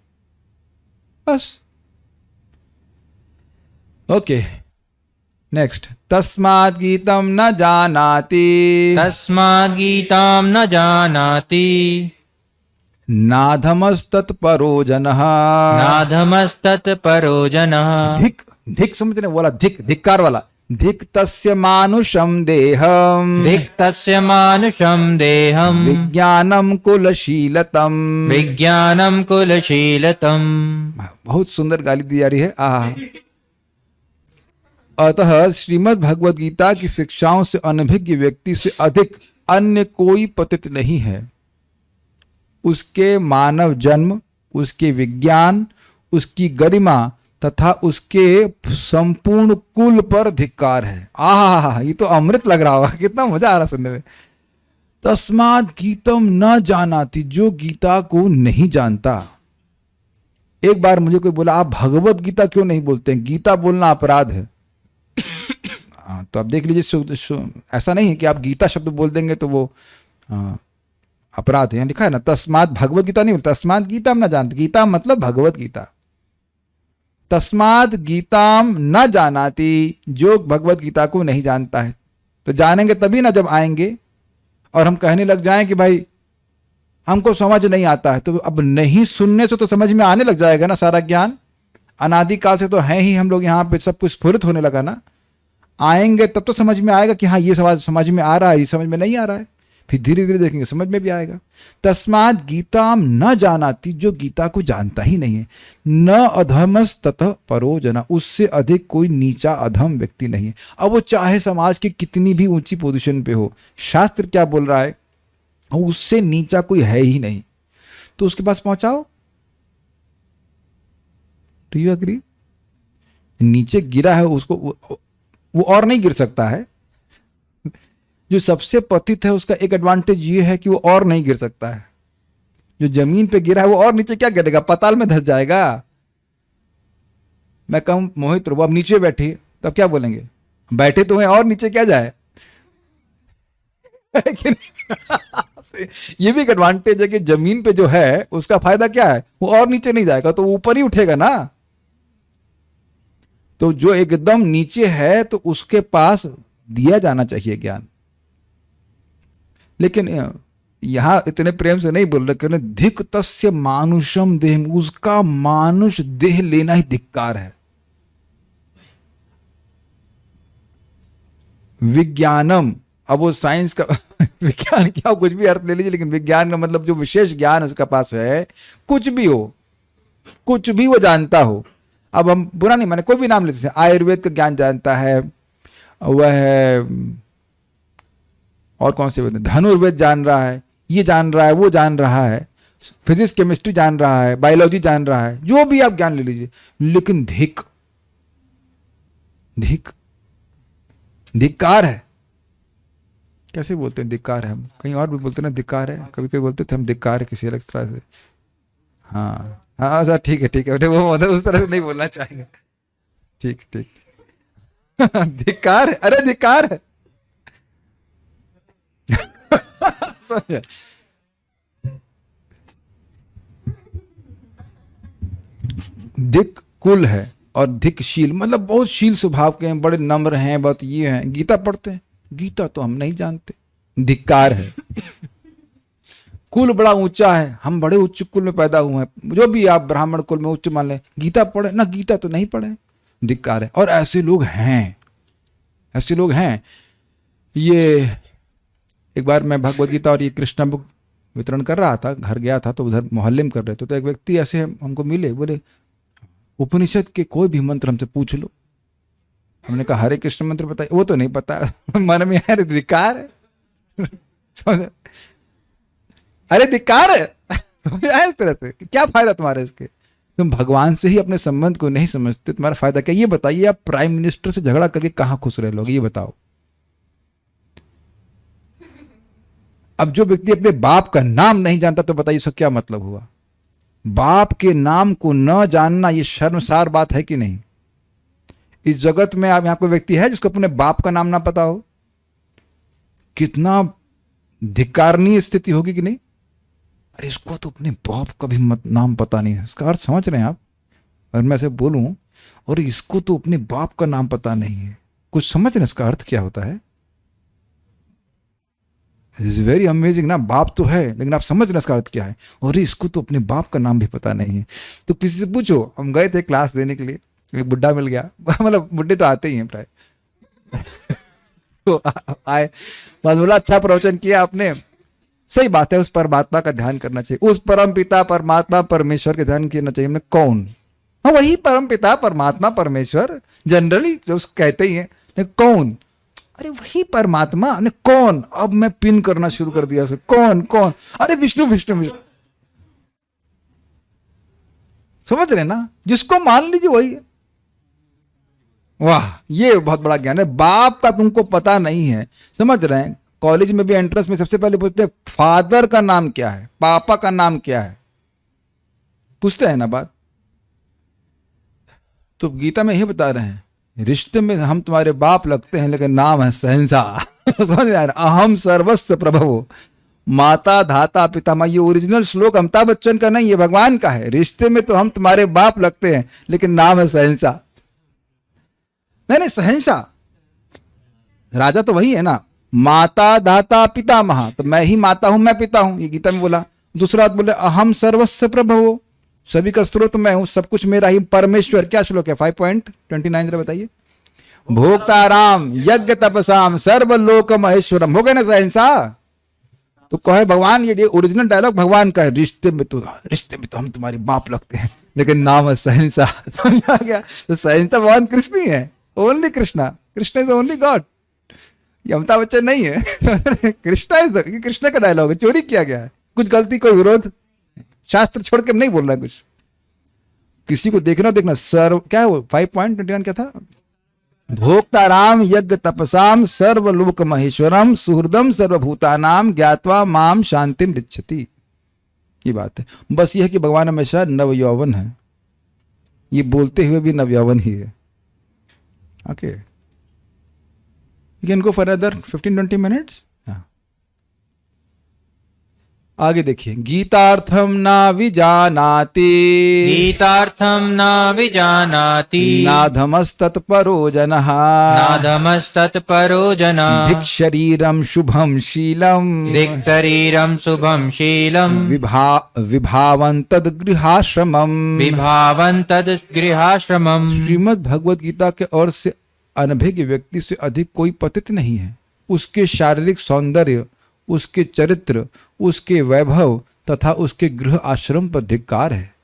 बस। Okay, next. तस्माद् गीतम न जानाति, तस्माद् गीतां न जानाति, नाधमस्तत्परो जनः, नाधमस्तत्परो जनः। धिक, धिक समझते बोला, धिक, धिक्कार वाला। धिक तस्य मानुषम देहम, धिक् तस्य मानुषं देहं, विज्ञानम कुलशीलतम। विज्ञानं कुलशीलतम्। बहुत सुंदर गाली दी जा रही है। अतः श्रीमद् भगवद गीता की शिक्षाओं से अनभिज्ञ व्यक्ति से अधिक अन्य कोई पतित नहीं है। उसके मानव जन्म, उसके विज्ञान, उसकी गरिमा तथा उसके संपूर्ण कुल पर धिक्कार है। आहा, ये तो अमृत लग रहा होगा, कितना मजा आ रहा सुनने में। तस्माद् गीतम न जानाति, जो गीता को नहीं जानता। एक बार मुझे कोई बोला, आप भगवत गीता क्यों नहीं बोलते हैं, गीता बोलना अपराध है। तो आप देख लीजिए, ऐसा नहीं है कि आप गीता शब्द बोल देंगे तो वो अपराध है। यहाँ लिखा है ना, तस्मात् भगवत गीता नहीं बोलता, तस्मात् गीता न जानते। गीता मतलब भगवत गीता। तस्मात् गीताम न जानाति, जो भगवत गीता को नहीं जानता है। तो जानेंगे तभी ना जब आएंगे और हम कहने लग जाएं कि भाई हमको समझ नहीं आता है। तो अब नहीं सुनने से तो समझ में आने लग जाएगा ना सारा ज्ञान। अनादिकाल से तो है ही हम लोग यहाँ पे, सब कुछ स्फुरित होने लगा ना। आएंगे तब तो समझ में आएगा कि हाँ ये सवाल समझ में आ रहा है, ये समझ में नहीं आ रहा है। फिर धीरे धीरे देखेंगे समझ में भी आएगा। तस्मात् गीताम न जानाति, जो गीता को जानता ही नहीं है। न अधमस ततः परो जना, उससे अधिक कोई नीचा अधम व्यक्ति नहीं है। अब वो चाहे समाज की कितनी भी ऊंची पोजीशन पे हो, शास्त्र क्या बोल रहा है, उससे नीचा कोई है ही नहीं, तो उसके पास पहुंचाओ। Do you agree? नीचे गिरा है उसको वो और नहीं गिर सकता है। जो सबसे पतित है उसका एक एडवांटेज ये है कि वो और नहीं गिर सकता है। जो जमीन पे गिरा है वो और नीचे क्या गिरेगा, पाताल में धंस जाएगा। मैं कहूं मोहित प्रभु आप नीचे बैठिए, तो अब क्या बोलेंगे, बैठे तो हैं और नीचे क्या जाए। ये भी एक एडवांटेज है कि जमीन पे जो है उसका फायदा क्या है, वो और नीचे नहीं जाएगा, तो ऊपर ही उठेगा ना। तो जो एकदम नीचे है तो उसके पास दिया जाना चाहिए ज्ञान। लेकिन यहां इतने प्रेम से नहीं बोल रहे, धिक तस्य मानुषम देह, उसका मानुष देह लेना ही धिक्कार है। विज्ञानम, अब वो साइंस का विज्ञान क्या हो, कुछ भी अर्थ ले लीजिए, लेकिन विज्ञान का मतलब जो विशेष ज्ञान उसका पास है, कुछ भी हो, कुछ भी वो जानता हो। अब हम बुरा नहीं माने, कोई भी नाम लेते हैं, आयुर्वेद का ज्ञान जानता है, वह और कौन से वेद, धनुर्वेद जान रहा है, ये जान रहा है, वो जान रहा है, फिजिक्स केमिस्ट्री जान रहा है, बायोलॉजी जान रहा है, जो भी आप ज्ञान ले लीजिए, लेकिन धिक धिक धिक्कार है। कैसे बोलते हैं धिक्कार है, हम कहीं और भी बोलते हैं ना धिक्कार है, कभी कभी बोलते थे हम धिक्कार है किसी अलग तरह से। हाँ हाँ सर ठीक है वो उस तरह से नहीं बोलना चाहेंगे, ठीक ठीक धिक्कार है, अरे धिक्कार है। समझे? धिक कुल है और धिकशील मतलब बहुत शील स्वभाव के हैं, बड़े नम्र हैं, बहुत ये हैं, गीता पढ़ते हैं, गीता तो हम नहीं जानते, धिक्कार है। कुल बड़ा ऊंचा है, हम बड़े उच्च कुल में पैदा हुए हैं, जो भी आप ब्राह्मण कुल में उच्च मान लें, गीता पढ़े ना, गीता तो नहीं पढ़े, धिक्कार है। और ऐसे लोग हैं, ऐसे लोग हैं। ये एक बार मैं भगवद गीता और ये कृष्णा बुक वितरण कर रहा था, घर गया था, तो उधर मोहल्ले में कर रहे थे, तो एक व्यक्ति ऐसे हमको मिले, बोले उपनिषद के कोई भी मंत्र हमसे पूछ लो। हमने कहा हरे कृष्ण मंत्र बताइए, वो तो नहीं पता। मन में यार धिक्कार है, अरे धिक्कार है। समझ आया इस तरह से, क्या फायदा तुम्हारा इसके, तुम भगवान से ही अपने संबंध को नहीं समझते, तुम्हारा फायदा क्या। ये बताइए आप प्राइम मिनिस्टर से झगड़ा करके कहां खुश रहे लोग, ये बताओ। अब जो व्यक्ति अपने बाप का नाम नहीं जानता, तो बताइए इसका क्या मतलब हुआ। बाप के नाम को न जानना ये शर्मसार बात है कि नहीं। इस जगत में आप यहां कोई व्यक्ति है जिसको अपने बाप का नाम ना पता हो, कितना धिक्कारणीय स्थिति होगी कि नहीं। अरे इसको तो अपने बाप का भी नाम पता नहीं है, इसका अर्थ समझ रहे हैं आप। और मैं ऐसे बोलूं और इसको तो अपने बाप का नाम पता नहीं है, कुछ समझ रहे हैं इसका अर्थ क्या होता है। इज वेरी अमेजिंग ना, बाप तो है लेकिन आप समझ रहे इसका अर्थ क्या है, और इसको तो अपने बाप का नाम भी पता नहीं है। तो किसी से पूछो, हम गए थे क्लास देने के लिए, एक बुढ़ा मिल गया, मतलब बुढ़े तो आते ही हैं प्राय। तो आए, बस बोला अच्छा प्रवचन किया आपने, सही बात है, उस परमात्मा का ध्यान करना चाहिए, उस परम पिता परमात्मा परमेश्वर का ध्यान करना चाहिए। हमने कौन, हाँ वही परम पिता परमात्मा परमेश्वर, जनरली जो कहते ही हैं, कौन, अरे वही परमात्मा ने, कौन। अब मैं पिन करना शुरू कर दिया उसे, कौन कौन, अरे विष्णु विष्णु विष्णु। समझ रहे ना, जिसको मान लीजिए वही है। वाह, ये बहुत बड़ा ज्ञान है। बाप का तुमको पता नहीं है, समझ रहे हैं। कॉलेज में भी एंट्रेंस में सबसे पहले पूछते हैं फादर का नाम क्या है, पापा का नाम क्या है, पूछते हैं ना बात। तो गीता में ये बता रहे हैं, रिश्ते में हम तुम्हारे बाप लगते हैं लेकिन नाम है शहंशाह। समझ रहे हैं, अहम सर्वस्व प्रभवो माता धाता पितामह। ये ओरिजिनल श्लोक अमिताभ बच्चन का नहीं है, भगवान का है। रिश्ते में तो हम तुम्हारे बाप लगते हैं लेकिन नाम है शहंशाह। नहीं शहंशाह, राजा तो वही है ना, माता दाता पितामह, तो मैं ही माता हूं, मैं पिता हूं, ये गीता में बोला। दूसरा बोले अहम सर्वस्व प्रभवो, सभी का स्रोत मैं हूं, सब कुछ मेरा ही, परमेश्वर। क्या श्लोक है 5.29 जरा बताइए। भोक्ताराम यज्ञ तपसाम सर्वलोक महेश्वरम। हो गए ना शहंशाह। तो कहे भगवान, ये ओरिजिनल डायलॉग भगवान का है, रिश्ते में तो हम तुम्हारे बाप लगते हैं लेकिन नाम है शहंशाह। समझ आ गया। तो शहंशाह भगवान कृष्ण ही है, only Krishna, Krishna is only God. ये अमिताभ बच्चन नहीं है। कृष्णा इज, कृष्ण का डायलॉग है, चोरी किया गया है, कुछ गलती कोई विरोध, शास्त्र छोड़ के नहीं बोल रहा कुछ। किसी को देखना देखना सर्व क्या है वो 5.29 क्या था, भोक्ताराम यज्ञ तपसाम सर्वलोक महेश्वरम सुहृदम सर्वभूतानाम ज्ञात्वा माम शांतिम रिच्छति। ये बात है। बस यह है कि भगवान हमेशा नवयौवन है, ये बोलते हुए भी नवयौवन ही है। Okay, you can go for other 15-20 minutes. आगे देखिए, गीतार्थम ना विजानाति गीतार्थं न विजानाति नाधमस्तत्परो जनः नाधमस्तत्परो जनः भिक्षरीरम शुभम शीलम दिक्शरीरं शुभं शीलं विभावन तद्गृहाश्रमम। विभावन् तद्गृहाश्रमम्। श्रीमद् भगवद गीता के ओर से अनभिज्ञ व्यक्ति से अधिक कोई पतित नहीं है। उसके शारीरिक सौंदर्य, उसके चरित्र, उसके वैभव तथा उसके गृह आश्रम पर धिक्कार है।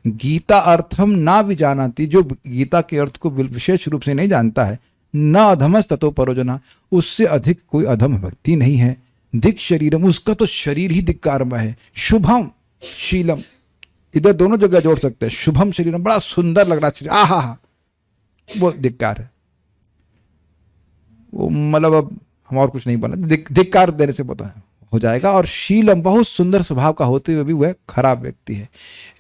गीता अर्थम ना भी जानाती, जो गीता के अर्थ को विशेष रूप से नहीं जानता है, न अधमस ततो परोजना, उससे अधिक कोई अधम व्यक्ति नहीं है। धिक शरीरम, उसका तो शरीर ही धिक्कारमय है। शुभम शीलम, इधर दोनों जगह जोड़ सकते हैं। शुभम शरीरम, बड़ा सुंदर लग रहा शरीर, आहा, वो धिक्कार है। वो मतलब अब हम और कुछ नहीं बोला, धिक्कार देने से पता है हो जाएगा। और शीलम, बहुत सुंदर स्वभाव का होते हुए भी वह खराब व्यक्ति है।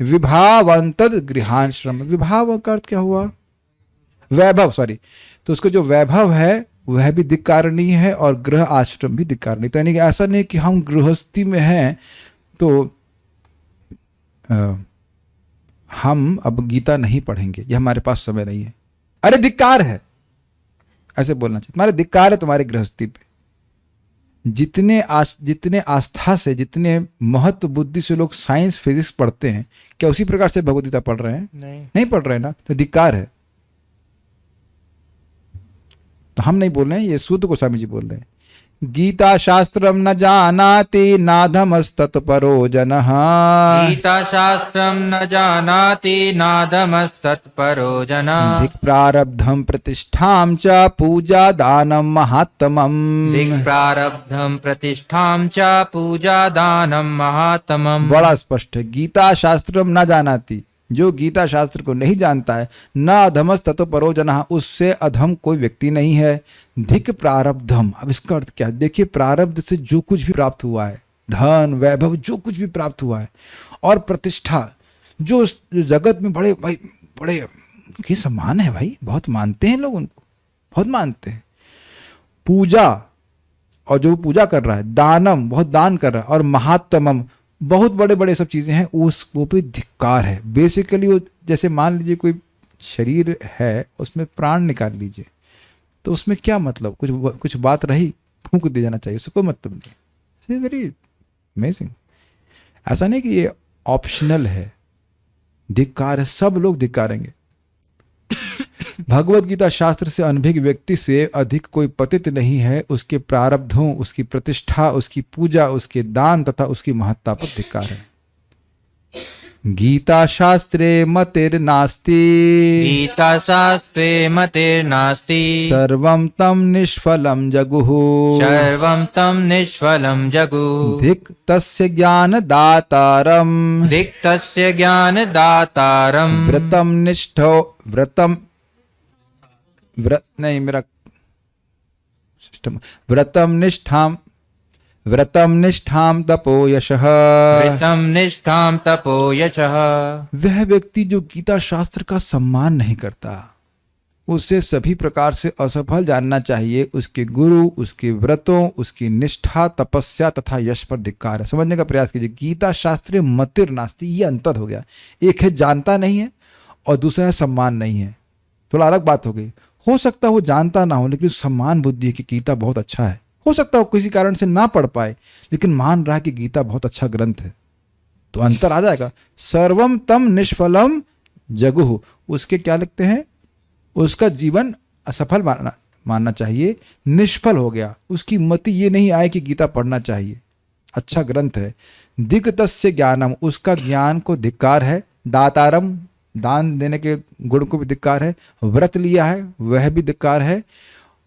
विभावंतद गृहाश्रम, विभाव का अर्थ क्या हुआ, वैभव, सॉरी, तो उसका जो वैभव है वह भी धिक्कारणीय है और गृह आश्रम भी धिक्कारणीय। तो यानी कि ऐसा नहीं कि हम गृहस्थी में हैं तो हम अब गीता नहीं पढ़ेंगे, यह हमारे पास समय नहीं है। अरे धिक्कार है, ऐसे बोलना चाहिए, तुम्हारे धिक्कार है तुम्हारी गृहस्थी पे। जितने आस्था से, जितने महत्व बुद्धि से लोग साइंस फिजिक्स पढ़ते हैं, क्या उसी प्रकार से भगवद गीता पढ़ रहे हैं? नहीं पढ़ रहे हैं ना, तो धिक्कार है। तो हम नहीं बोल रहे हैं, ये सूत गोस्वामी जी बोल रहे हैं। गीता शास्त्रम न जानाति नाधमस्तत्परो जनः। गीता शास्त्रं न जानाति नाधमस्तत्परो जनः। धिक् प्रारब्धम प्रतिष्ठां च पूजा दानं महात्मम्। दिक् प्रारब्धं प्रतिष्ठां च पूजा दानं महात्मम्। बड़ा स्पष्ट है, गीता शास्त्रम न जानाति, जो गीता शास्त्र को नहीं जानता है, न अधमस ततो परो जनः, उससे अधम कोई व्यक्ति नहीं है। धिक प्रारब्धम, अब इसका अर्थ क्या है? देखिए, प्रारब्ध से जो कुछ भी प्राप्त हुआ है, धन वैभव जो कुछ भी प्राप्त हुआ है, और प्रतिष्ठा, जो जगत में बड़े भाई बड़े उनकी सम्मान है भाई, बहुत मानते हैं लोग उनको, बहुत मानते हैं। पूजा, और जो पूजा कर रहा है, दानम, बहुत दान कर रहा है, और महात्मम, बहुत बड़े बड़े सब चीज़ें हैं, वो पे धिक्कार है। बेसिकली वो, जैसे मान लीजिए कोई शरीर है, उसमें प्राण निकाल लीजिए, तो उसमें क्या मतलब, कुछ बात रही, फूंक दिया जाना चाहिए, उससे कोई मतलब नहीं। Very amazing. ऐसा नहीं कि ये ऑप्शनल है, धिक्कार है, सब लोग धिक्कारेंगे। भगवद गीता शास्त्र से अनभिज्ञ व्यक्ति से अधिक कोई पतित नहीं है। उसके प्रारब्धों, उसकी प्रतिष्ठा, उसकी पूजा, उसके दान तथा उसकी महत्ता पर धिक्कार है। गीता शास्त्रे मतिर्नास्ति गीता शास्त्रे मतिर्नास्ति सर्वं तं निष्फलं जगुः सर्वं तं निष्फलं जगुः धिक् तस्य ज्ञानदातारम् दिक् तस्य ज्ञानदातारम् व्रतं निष्ठो नहीं मेरा सिस्टम व्रतं निष्ठां तपो यशः व्रतं निष्ठां तपो यशः। वह व्यक्ति जो गीता शास्त्र का सम्मान नहीं करता, उसे सभी प्रकार से असफल जानना चाहिए। उसके गुरु, उसके व्रतों, उसकी निष्ठा, तपस्या तथा यश पर धिक्कार है। समझने का प्रयास कीजिए। गीता शास्त्र मतिर नास्ति, ये अंतर हो गया। एक है जानता नहीं है और दूसरा है सम्मान नहीं है। थोड़ा अलग बात हो गई। हो सकता है वो जानता ना हो, लेकिन सम्मान बुद्धि है कि गीता बहुत अच्छा है। हो सकता है वो किसी कारण से ना पढ़ पाए, लेकिन मान रहा है कि गीता बहुत अच्छा ग्रंथ है, तो अंतर आ जाएगा। सर्वम तम निष्फलम जगुः, उसके क्या लिखते हैं, उसका जीवन असफल मानना चाहिए, निष्फल हो गया। उसकी मति ये नहीं आए कि गीता पढ़ना चाहिए, अच्छा ग्रंथ है। दिक् तस्य ज्ञानम, उसका ज्ञान को धिक्कार है। दातारम, दान देने के गुण को भी धिक्कार है। व्रत लिया है वह भी धिक्कार है।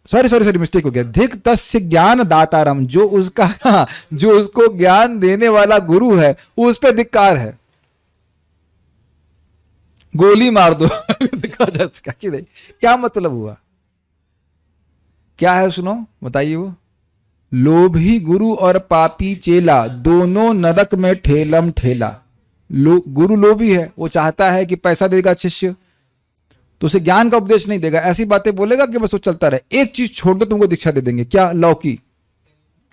सॉरी मिस्टेक हो गया। धिक् तस्य ज्ञान दातारम, जो उसको ज्ञान देने वाला गुरु है, उस पर धिक्कार है। गोली मार दो दिखा जा सका कि नहीं, क्या मतलब हुआ, क्या है सुनो बताइए। वो लोभी गुरु और पापी चेला दोनों नरक में ठेलम ठेला। गुरु लोभी है, वो चाहता है कि पैसा देगा शिष्य तो उसे ज्ञान का उपदेश नहीं देगा, ऐसी बातें बोलेगा कि बस वो चलता रहे। एक चीज छोड़ दो तुमको दीक्षा दे देंगे, क्या, लौकी।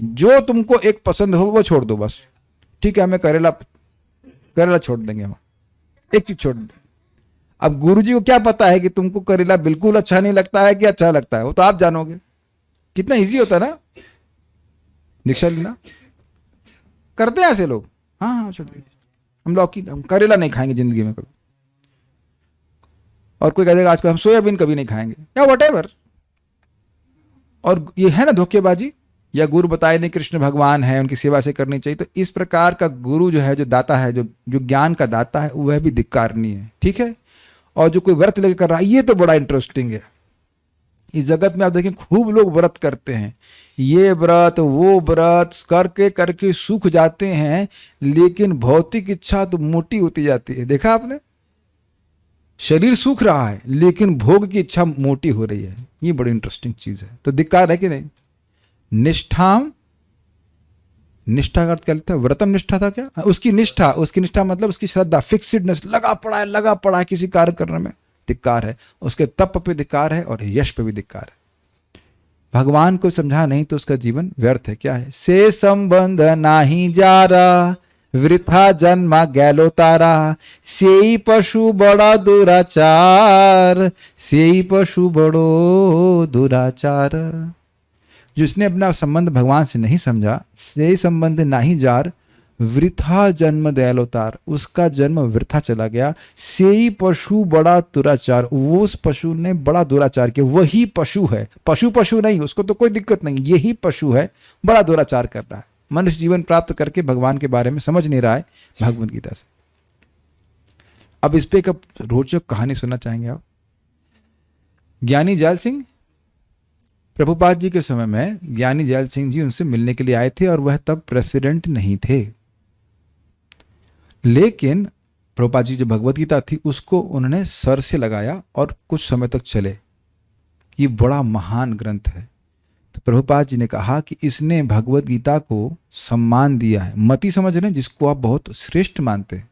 जो तुमको एक पसंद हो वो छोड़ दो बस, ठीक है हमें करेला छोड़ देंगे हम, एक चीज छोड़ देंगे। अब गुरुजी को क्या पता है कि तुमको करेला बिल्कुल अच्छा नहीं लगता है कि अच्छा लगता है, वो तो आप जानोगे। कितना इजी होता है ना दीक्षा लेना, करते हैं ऐसे लोग। हाँ हाँ छोड़ दीजिए, हम लौकी हम करेला नहीं खाएंगे जिंदगी में कभी, और कोई कह देगा आजकल हम सोयाबीन कभी नहीं खाएंगे या व्हाटएवर। और ये है ना धोखेबाजी, या गुरु बताए नहीं कृष्ण भगवान है उनकी सेवा से करनी चाहिए। तो इस प्रकार का गुरु जो है, जो दाता है, जो ज्ञान का दाता है, वह भी धिक्कारनीय है, ठीक है। और जो कोई व्रत लेकर कर रहा है, ये तो बड़ा इंटरेस्टिंग है। इस जगत में आप देखें खूब लोग व्रत करते हैं, ये व्रत वो व्रत करके करके सूख जाते हैं, लेकिन भौतिक इच्छा तो मोटी होती जाती है। देखा आपने, शरीर सूख रहा है लेकिन भोग की इच्छा मोटी हो रही है, ये बड़ी इंटरेस्टिंग चीज है। तो धिक्कार है कि नहीं। निष्ठाम, निष्ठा का अर्थ क्या था, व्रतम निष्ठा था क्या, उसकी निष्ठा मतलब उसकी श्रद्धा, फिक्सिडनेस, लगा पड़ा है किसी कार्य करने में, धिक्कार है। उसके तप पे धिक्कार है और यश पे भी धिक्कार है। भगवान को समझा नहीं तो उसका जीवन व्यर्थ है। क्या है, से संबंध नाही जारा वृथा जन्मा गैलो तारा, सेई पशु बड़ा दुराचार, सेई पशु बड़ो दुराचार। जिसने अपना संबंध भगवान से नहीं समझा, से संबंध नाही जार वृथा जन्म दयालोतार, उसका जन्म वृथा चला गया। सेई पशु बड़ा दुराचार, वो उस पशु ने बड़ा दुराचार किया। वही पशु है, पशु नहीं, उसको तो कोई दिक्कत नहीं, यही पशु है, बड़ा दुराचार कर रहा है। मनुष्य जीवन प्राप्त करके भगवान के बारे में समझ नहीं रहा है भगवद गीता से। अब इस पे एक रोचक कहानी सुनना चाहेंगे आप। ज्ञानी जैल सिंह, प्रभुपाद जी के समय में ज्ञानी जैल सिंह जी उनसे मिलने के लिए आए थे और वह तब प्रेसिडेंट नहीं थे। लेकिन प्रभुपाद जी जो भगवद गीता थी उसको उन्होंने सर से लगाया और कुछ समय तक चले। ये बड़ा महान ग्रंथ है। तो प्रभुपाद जी ने कहा कि इसने भगवद गीता को सम्मान दिया है। मति समझ रहे हैं, जिसको आप बहुत श्रेष्ठ मानते हैं,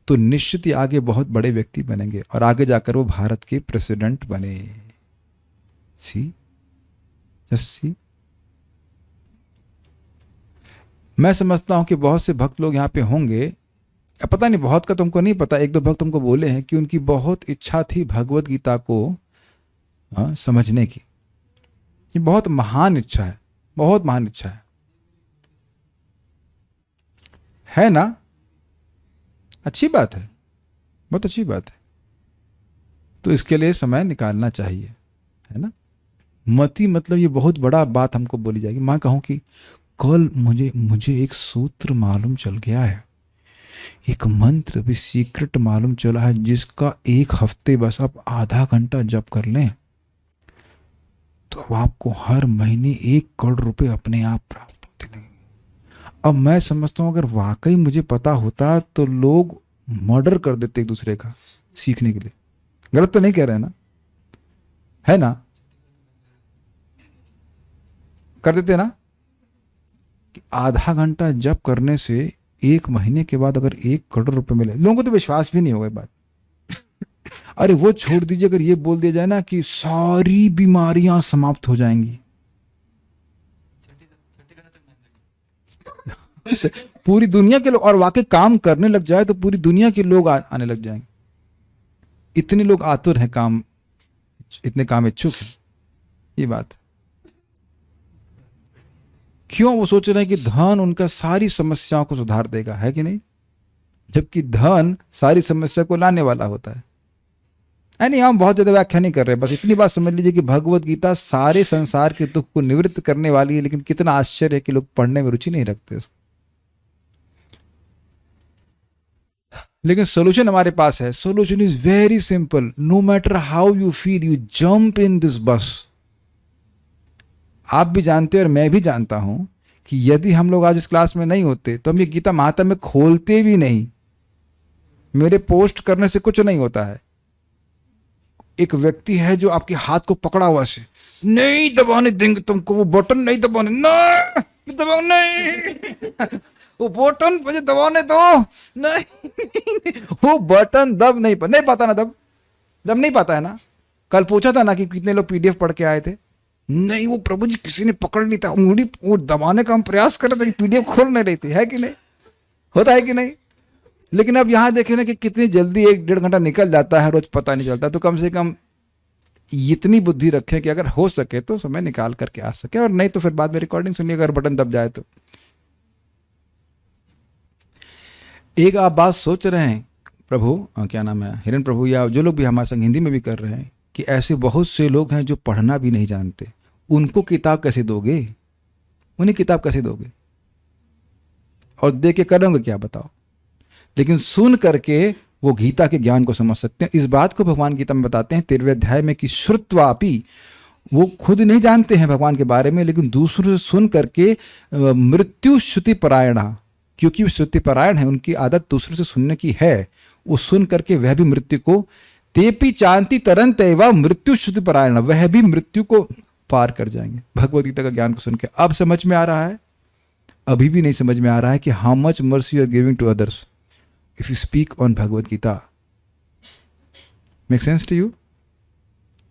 तो निश्चित ही आगे बहुत बड़े व्यक्ति बनेंगे और आगे जाकर वो भारत के प्रेसिडेंट बने। सी सी मैं समझता हूं कि बहुत से भक्त लोग यहाँ पे होंगे, पता नहीं बहुत का तुमको नहीं पता, एक दो भक्त तुमको बोले हैं कि उनकी बहुत इच्छा थी भगवद गीता को समझने की। ये बहुत महान इच्छा है, बहुत महान इच्छा है ना। अच्छी बात है, बहुत अच्छी बात है। तो इसके लिए समय निकालना चाहिए, है ना। मति मतलब ये बहुत बड़ा बात हमको बोली जाएगी। मैं कहूँ कि कल मुझे एक सूत्र मालूम चल गया है, एक मंत्र भी सीक्रेट मालूम चला है, जिसका एक हफ्ते बस आप आधा घंटा जप कर लें तो आपको हर महीने 1 करोड़ रुपए अपने आप प्राप्त होते लगेंगे। अब मैं समझता हूँ अगर वाकई मुझे पता होता तो लोग मर्डर कर देते एक दूसरे का सीखने के लिए। गलत तो नहीं कह रहे हैं ना, है ना, कर देते ना। कि आधा घंटा जप करने से 1 महीने के बाद अगर 1 करोड़ रुपए मिले, लोगों को तो विश्वास भी नहीं होगा बात। अरे वो छोड़ दीजिए, अगर ये बोल दिया जाए ना कि सारी बीमारियां समाप्त हो जाएंगी, पूरी दुनिया के लोग, और वाकई काम करने लग जाए तो पूरी दुनिया के लोग आने लग जाएंगे। इतने लोग आतुर हैं, काम, इतने काम इच्छुक हैं। ये बात क्यों वो सोच रहे हैं कि धन उनका सारी समस्याओं को सुधार देगा, है कि नहीं, जबकि धन सारी समस्या को लाने वाला होता है। नहीं, हम बहुत ज्यादा व्याख्या नहीं कर रहे, बस इतनी बात समझ लीजिए कि भगवद गीता सारे संसार के दुख को निवृत्त करने वाली है। लेकिन कितना आश्चर्य है कि लोग पढ़ने में रुचि नहीं रखते इसको। लेकिन सोल्यूशन हमारे पास है। Solution is very simple. No matter how you feel, you jump in this bus. आप भी जानते हैं और मैं भी जानता हूं कि यदि हम लोग आज इस क्लास में नहीं होते तो हम ये गीता महात्म्य में खोलते भी नहीं। मेरे पोस्ट करने से कुछ नहीं होता है। एक व्यक्ति है जो आपके हाथ को पकड़ा हुआ से, नहीं दबाने देंगे तुमको, वो बटन नहीं दबाने, नहीं दबाओ, नहीं वो बटन मुझे दबाने दो, नहीं वो बटन दब नहीं पाता ना, दब नहीं पाता है ना। कल पूछा था ना कि कितने लोग पीडीएफ पढ़ के आए थे, नहीं वो प्रभु जी किसी ने पकड़ ली था उंगली, वो दबाने का हम प्रयास कर रहे थे, पीडीएफ खोल नहीं रही थी, है कि नहीं, होता है कि नहीं। लेकिन अब यहां देखें ना कि कितनी जल्दी 1-1.5 घंटा निकल जाता है रोज, पता नहीं चलता। तो कम से कम इतनी बुद्धि रखें कि अगर हो सके तो समय निकाल करके आ सके, और नहीं तो फिर बाद में रिकॉर्डिंग सुनिए अगर बटन दब जाए तो। एक आप बात सोच रहे हैं प्रभु, क्या नाम है, हिरण प्रभु, या जो लोग भी हमारे संग हिंदी में भी कर रहे हैं, कि ऐसे बहुत से लोग हैं जो पढ़ना भी नहीं जानते, उनको किताब कैसे दोगे, उन्हें किताब कैसे दोगे, और दे के करोगे क्या बताओ। लेकिन सुन करके वो गीता के ज्ञान को समझ सकते हैं। इस बात को भगवान गीता में बताते हैं 13वें अध्याय में कि श्रुत्वापि, वो खुद नहीं जानते हैं भगवान के बारे में, लेकिन दूसरों से सुन करके मृत्यु श्रुति परायणा, क्योंकि वो श्रुति परायण है, उनकी आदत दूसरों से सुनने की है, वो सुन करके वह भी मृत्यु को, तेपी चांति तरंत एवं मृत्यु श्रुति परायण, वह भी मृत्यु को पार कर जाएंगे। भगवद गीता का ज्ञान को सुन के अब समझ में आ रहा है, अभी भी नहीं समझ में आ रहा है कि how much mercy you are giving to others if you speak on Bhagavad Gita. Make sense to you?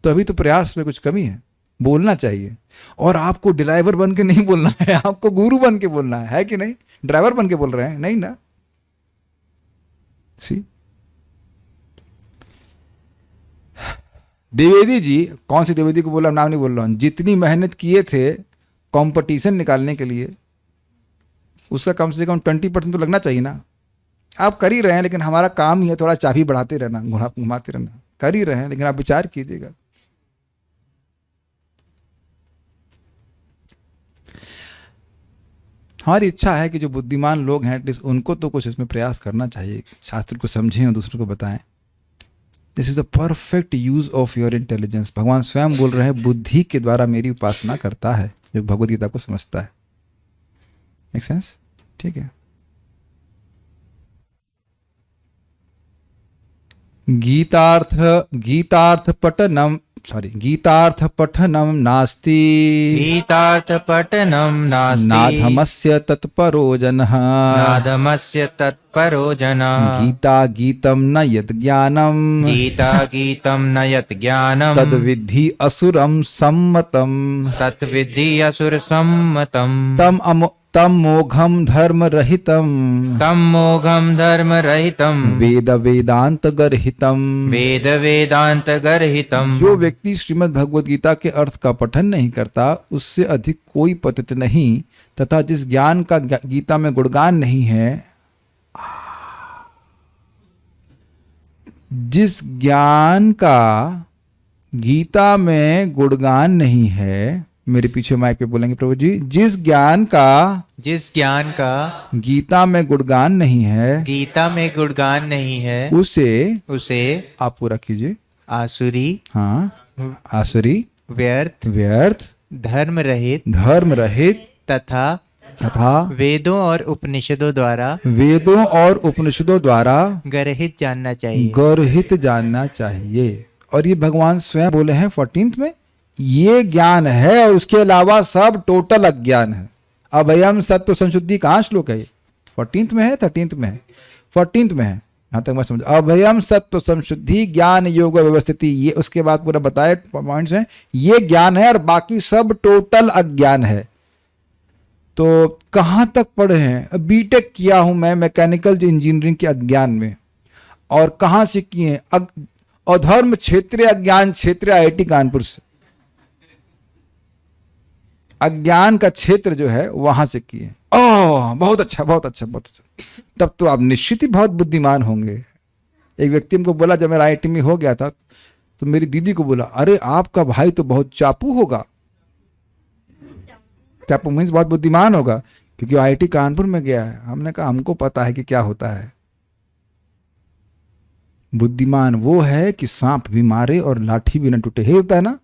तो अभी तो प्रयास में कुछ कमी है, बोलना चाहिए, और आपको ड्राइवर बन के नहीं बोलना है, आपको गुरु बन के बोलना है कि नहीं? ड्राइवर बन के बोल रहे हैं नहीं ना। सी द्विवेदी जी, कौन सी द्विवेदी को बोला, नाम नहीं बोल रहा हूं, जितनी मेहनत किए थे कंपटीशन निकालने के लिए, उसका कम से कम 20% तो लगना चाहिए ना। आप कर ही रहे हैं, लेकिन हमारा काम ही है थोड़ा चाबी बढ़ाते रहना, घुमाते रहना, कर ही रहे हैं, लेकिन आप विचार कीजिएगा। हमारी इच्छा है कि जो बुद्धिमान लोग हैं एटलीस्ट उनको तो कुछ इसमें प्रयास करना चाहिए, शास्त्र को समझें और दूसरों को बताएं। This is the perfect use of your intelligence. भगवान स्वयं बोल रहे हैं, बुद्धि के द्वारा मेरी उपासना करता है जो भगवद गीता को समझता है। Make sense? ठीक है। गीतार्थ पठनम नास्ति गीतार्थपठनं नास्ति नाधमस्य तत्परो जनः नाधमस्य तत्परो जनः गीतं न यत् ज्ञानम् गीता गीतं न यत् ज्ञानं तद्विद्धि असुरं सम्मतम् तद्विद्धि असुरसम्मतम् तम मोघम धर्म रहितम तं मोघं धर्मरहितं वेद वेदांत गर्हितम। वेद वेदांत गर्हितं। जो व्यक्ति श्रीमद् भगवद गीता के अर्थ का पठन नहीं करता उससे अधिक कोई पतित नहीं, तथा जिस ज्ञान का गीता में गुणगान नहीं है, जिस ज्ञान का गीता में गुणगान नहीं है, मेरे पीछे माइक पे बोलेंगे प्रभु जी, जिस ज्ञान का गीता में गुणगान नहीं है, गीता में गुणगान नहीं है, उसे आप पूरा कीजिए। आसुरी, हाँ, आसुरी, व्यर्थ, धर्म रहित तथा वेदों और उपनिषदों द्वारा गर्हित जानना चाहिए। और ये भगवान स्वयं बोले हैं 14th में, ये ज्ञान है और उसके अलावा सब टोटल अज्ञान है। अभयम सत्व संशुद्धि कहाँ श्लोक है? 14th में है, 13th में है? 14th में है, यहाँ तक मैं समझ। अभयम सत्व संशुद्धि ज्ञान योग व्यवस्थिति, ये उसके बाद पूरा बताए पॉइंट्स हैं, ये ज्ञान है और बाकी सब टोटल अज्ञान है। तो कहाँ तक पढ़े हैं? बीटेक किया हूं मैं मैकेनिकल इंजीनियरिंग के अज्ञान में, और कहाँ से किए? अधर्म क्षेत्रीय अज्ञान क्षेत्र IIT कानपुर से, अज्ञान का क्षेत्र जो है वहां से किए। ओह बहुत अच्छा, बहुत अच्छा, बहुत अच्छा। तब तो आप निश्चित ही बहुत बुद्धिमान होंगे। एक व्यक्ति हमको बोला, जब मेरा IIT में हो गया था तो मेरी दीदी को बोला, अरे आपका भाई तो बहुत चापू होगा। चापू मीन्स बहुत बुद्धिमान होगा, क्योंकि IIT कानपुर में गया है। हमने कहा हमको पता है कि क्या होता है। बुद्धिमान वो है कि सांप भी मारे और लाठी भी न टूटे। हे होता है ना,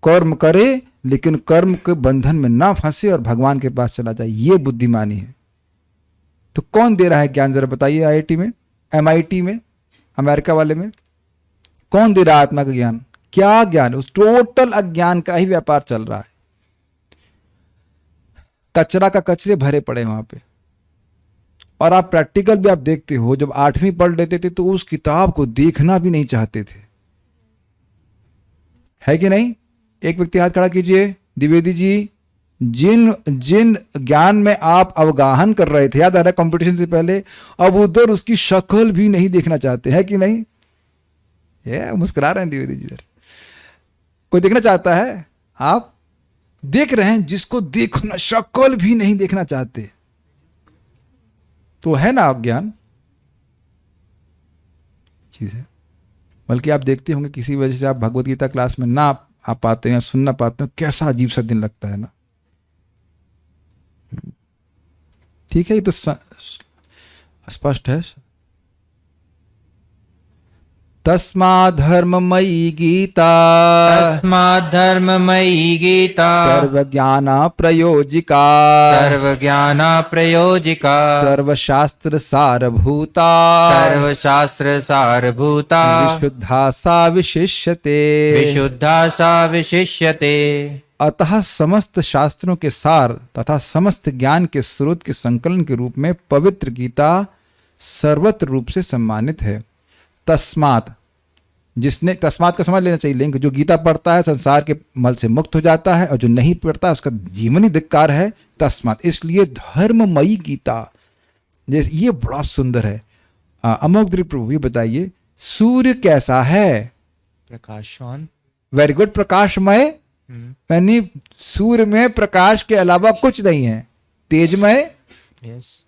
कर्म करे लेकिन कर्म के बंधन में ना फंसे और भगवान के पास चला जाए, ये बुद्धिमानी है। तो कौन दे रहा है ज्ञान, जरा बताइए? IIT में, MIT में, अमेरिका वाले में? कौन दे रहा है आत्मा का ज्ञान? क्या ज्ञान? उस टोटल अज्ञान का ही व्यापार चल रहा है। कचरा का कचरे भरे पड़े वहां पे। और आप प्रैक्टिकल भी आप देखते हो, जब 8वीं पढ़ लेते थे तो उस किताब को देखना भी नहीं चाहते थे, है कि नहीं? एक व्यक्ति हाथ खड़ा कीजिए। द्विवेदी जी, जिन जिन ज्ञान में आप अवगाहन कर रहे थे, याद आ रहा है कंपटीशन से पहले, अब उधर उसकी शक्ल भी नहीं देखना चाहते, है कि नहीं? ये मुस्कुरा रहे हैं द्विवेदी जी। इधर कोई देखना चाहता है? आप देख रहे हैं, जिसको देखना शक्ल भी नहीं देखना चाहते, तो है ना अज्ञान चीज है। बल्कि आप देखते होंगे किसी वजह से आप भगवत गीता क्लास में ना आ पाते हैं, सुनना पाते हैं, कैसा अजीब सा दिन लगता है ना। ठीक है, ये तो स्पष्ट है। तस्माद् धर्ममयी गीता तस्माद्धर्ममयी गीता सर्वज्ञान प्रयोजिका सर्वज्ञान प्रयोजिका सर्वशास्त्र सारभूता सर्वशास्त्र सारभूता विशुद्धा सा विशिष्यते। विशुद्धा सा विशिष्यते। अतः समस्त शास्त्रों के सार तथा समस्त ज्ञान के स्रोत के संकलन के रूप में पवित्र गीता सर्वत्र रूप से सम्मानित है। तस्मात्, जिसने, तस्मात् का समझ लेना चाहिए लिंक, जो गीता पढ़ता है संसार के मल से मुक्त हो जाता है, और जो नहीं पढ़ता उसका जीवन ही धिक्कार है। तस्मात्, इसलिए धर्ममयी गीता, जैसे ये बड़ा सुंदर है। अमोघ प्रभु ये बताइए, सूर्य कैसा है? प्रकाशवान। वेरी गुड, प्रकाशमय, यानी सूर्य में प्रकाश के अलावा कुछ नहीं है। तेजमय, यस।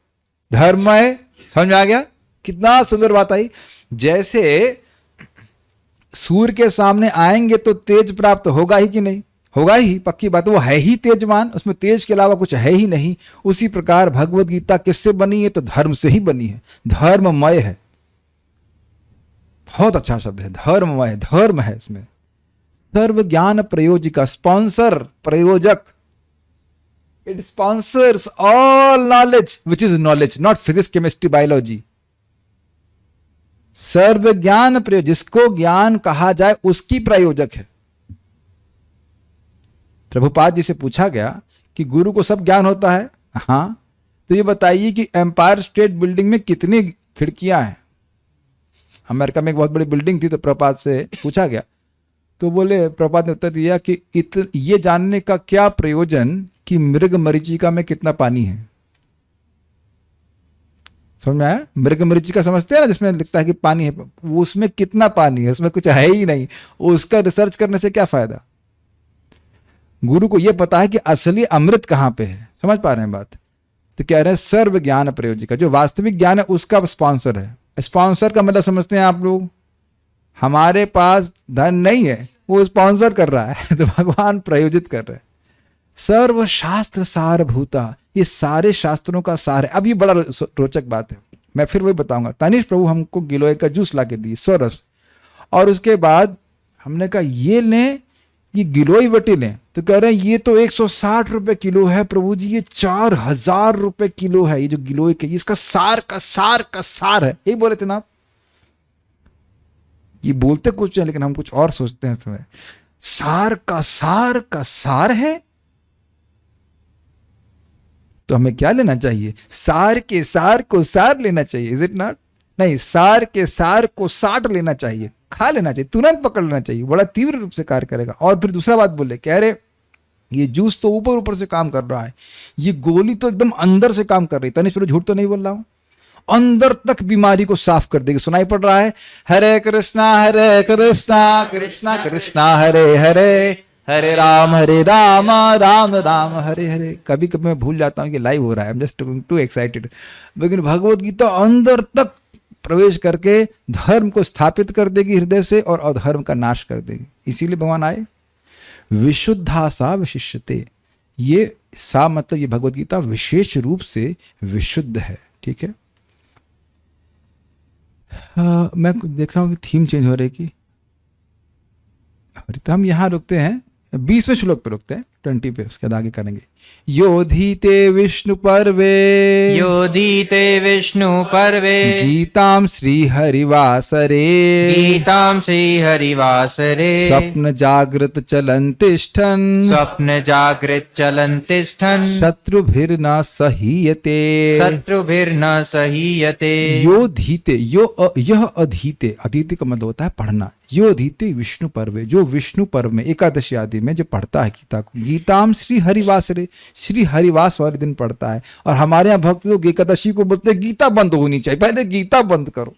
धर्ममय, समझ में आ गया? कितना सुंदर बात आई। जैसे सूर्य के सामने आएंगे तो तेज प्राप्त होगा ही कि नहीं? होगा ही, पक्की बात, वो है ही तेजमान, उसमें तेज के अलावा कुछ है ही नहीं। उसी प्रकार भगवत गीता किससे बनी है? तो धर्म से ही बनी है, धर्ममय है। बहुत अच्छा शब्द है, धर्ममय, धर्म है इसमें। सर्व ज्ञान प्रयोजिका, स्पॉन्सर, प्रयोजक। It sponsors all knowledge which is knowledge, not physics, chemistry, biology. सर्व ज्ञान प्रयोजक, जिसको ज्ञान कहा जाए उसकी प्रयोजक है। प्रभुपाद जी से पूछा गया कि गुरु को सब ज्ञान होता है? हाँ, तो ये बताइए कि एम्पायर स्टेट बिल्डिंग में कितनी खिड़कियां हैं? अमेरिका में एक बहुत बड़ी बिल्डिंग थी, तो प्रभुपाद से पूछा गया, तो बोले, प्रभुपाद ने उत्तर दिया कि ये जानने का क्या प्रयोजन कि मृग मरीचिका में कितना पानी है। समझ में आया? मृग मरीचिका समझते हैं ना, जिसमें लिखता है कि पानी है, वो उसमें कितना पानी है? उसमें कुछ है ही नहीं। उसका रिसर्च करने से क्या फायदा? गुरु को यह पता है कि असली अमृत कहां पे है। समझ पा रहे हैं बात? तो कह रहे हैं सर्व ज्ञान प्रयोजिका, जो वास्तविक ज्ञान है उसका स्पॉन्सर है। स्पॉन्सर का मतलब समझते हैं आप लोग? हमारे पास धन नहीं है, वो स्पॉन्सर कर रहा है, तो भगवान प्रयोजित कर रहे हैं। सर्व शास्त्र सारभूता, ये सारे शास्त्रों का सार है। अब ये बड़ा रोचक बात है, मैं फिर वही बताऊंगा। तनिष्क प्रभु हमको गिलोय का जूस ला के दिए, सोरस, और उसके बाद हमने कहा ये लें, ये गिलोय वटी लें, तो कह रहे हैं ये तो 160 रुपए किलो है प्रभु जी, ये 4000 रुपए किलो है। ये जो गिलोय के, इसका सार का सार का सार है, यही बोले थे ना आप? ये बोलते कुछ है लेकिन हम कुछ और सोचते हैं इसमें। सार का सार है, तो हमें क्या लेना चाहिए? सार के सार को सार लेना चाहिए, इज इट नॉट? नहीं, सार के सार को साट लेना चाहिए, खा लेना चाहिए, तुरंत पकड़ लेना चाहिए, बड़ा तीव्र रूप से कार्य करेगा। और फिर दूसरा बात बोले, कह रहे ये जूस तो ऊपर ऊपर से काम कर रहा है, ये गोली तो एकदम अंदर से काम कर रही है। तनिष्क प्रभु झूठ तो नहीं बोल रहा हूं? अंदर तक बीमारी को साफ कर देगी। सुनाई पड़ रहा है, हरे कृष्णा कृष्णा कृष्णा हरे हरे, हरे राम राम राम हरे हरे। कभी कभी मैं भूल जाता हूँ कि लाइव हो रहा है, I am just to excited. लेकिन भगवत गीता अंदर तक प्रवेश करके धर्म को स्थापित कर देगी हृदय से, और अधर्म का नाश कर देगी। इसीलिए भगवान आए। विशुद्धा सा विशिष्यते, ये सा मतलब ये भगवत गीता विशेष रूप से विशुद्ध है। ठीक है, मैं देख रहा हूँ कि थीम चेंज हो रही है कि, तो हम यहाँ रुकते हैं, 20वें श्लोक पे रुकते हैं। 20 पे, उसके बाद आगे करेंगे। योधीते विष्णु पर्वे योधीते विष्णु पर्वे गीताम श्री हरिवासरे गीतां श्रीहरिवासरे स्वप्न जागृत चलन तिष्ठन् स्वप्न जागृत चलन तिष्ठन् शत्रुभिर्न सहीयते। शत्रुभिर्न सहीयते। योधीते यह अधीते, अधीते का मतलब होता है पढ़ना। योधीते विष्णु पर्वे, जो विष्णु पर्व में एकादशी आदि में जो पढ़ता है गीता को, गीताम श्री हरिवासरे, श्री हरिवास वाले दिन पढ़ता है। और हमारे यहाँ भक्त लोग एकादशी को बोलते हैं गीता बंद होनी चाहिए, पहले गीता बंद करो।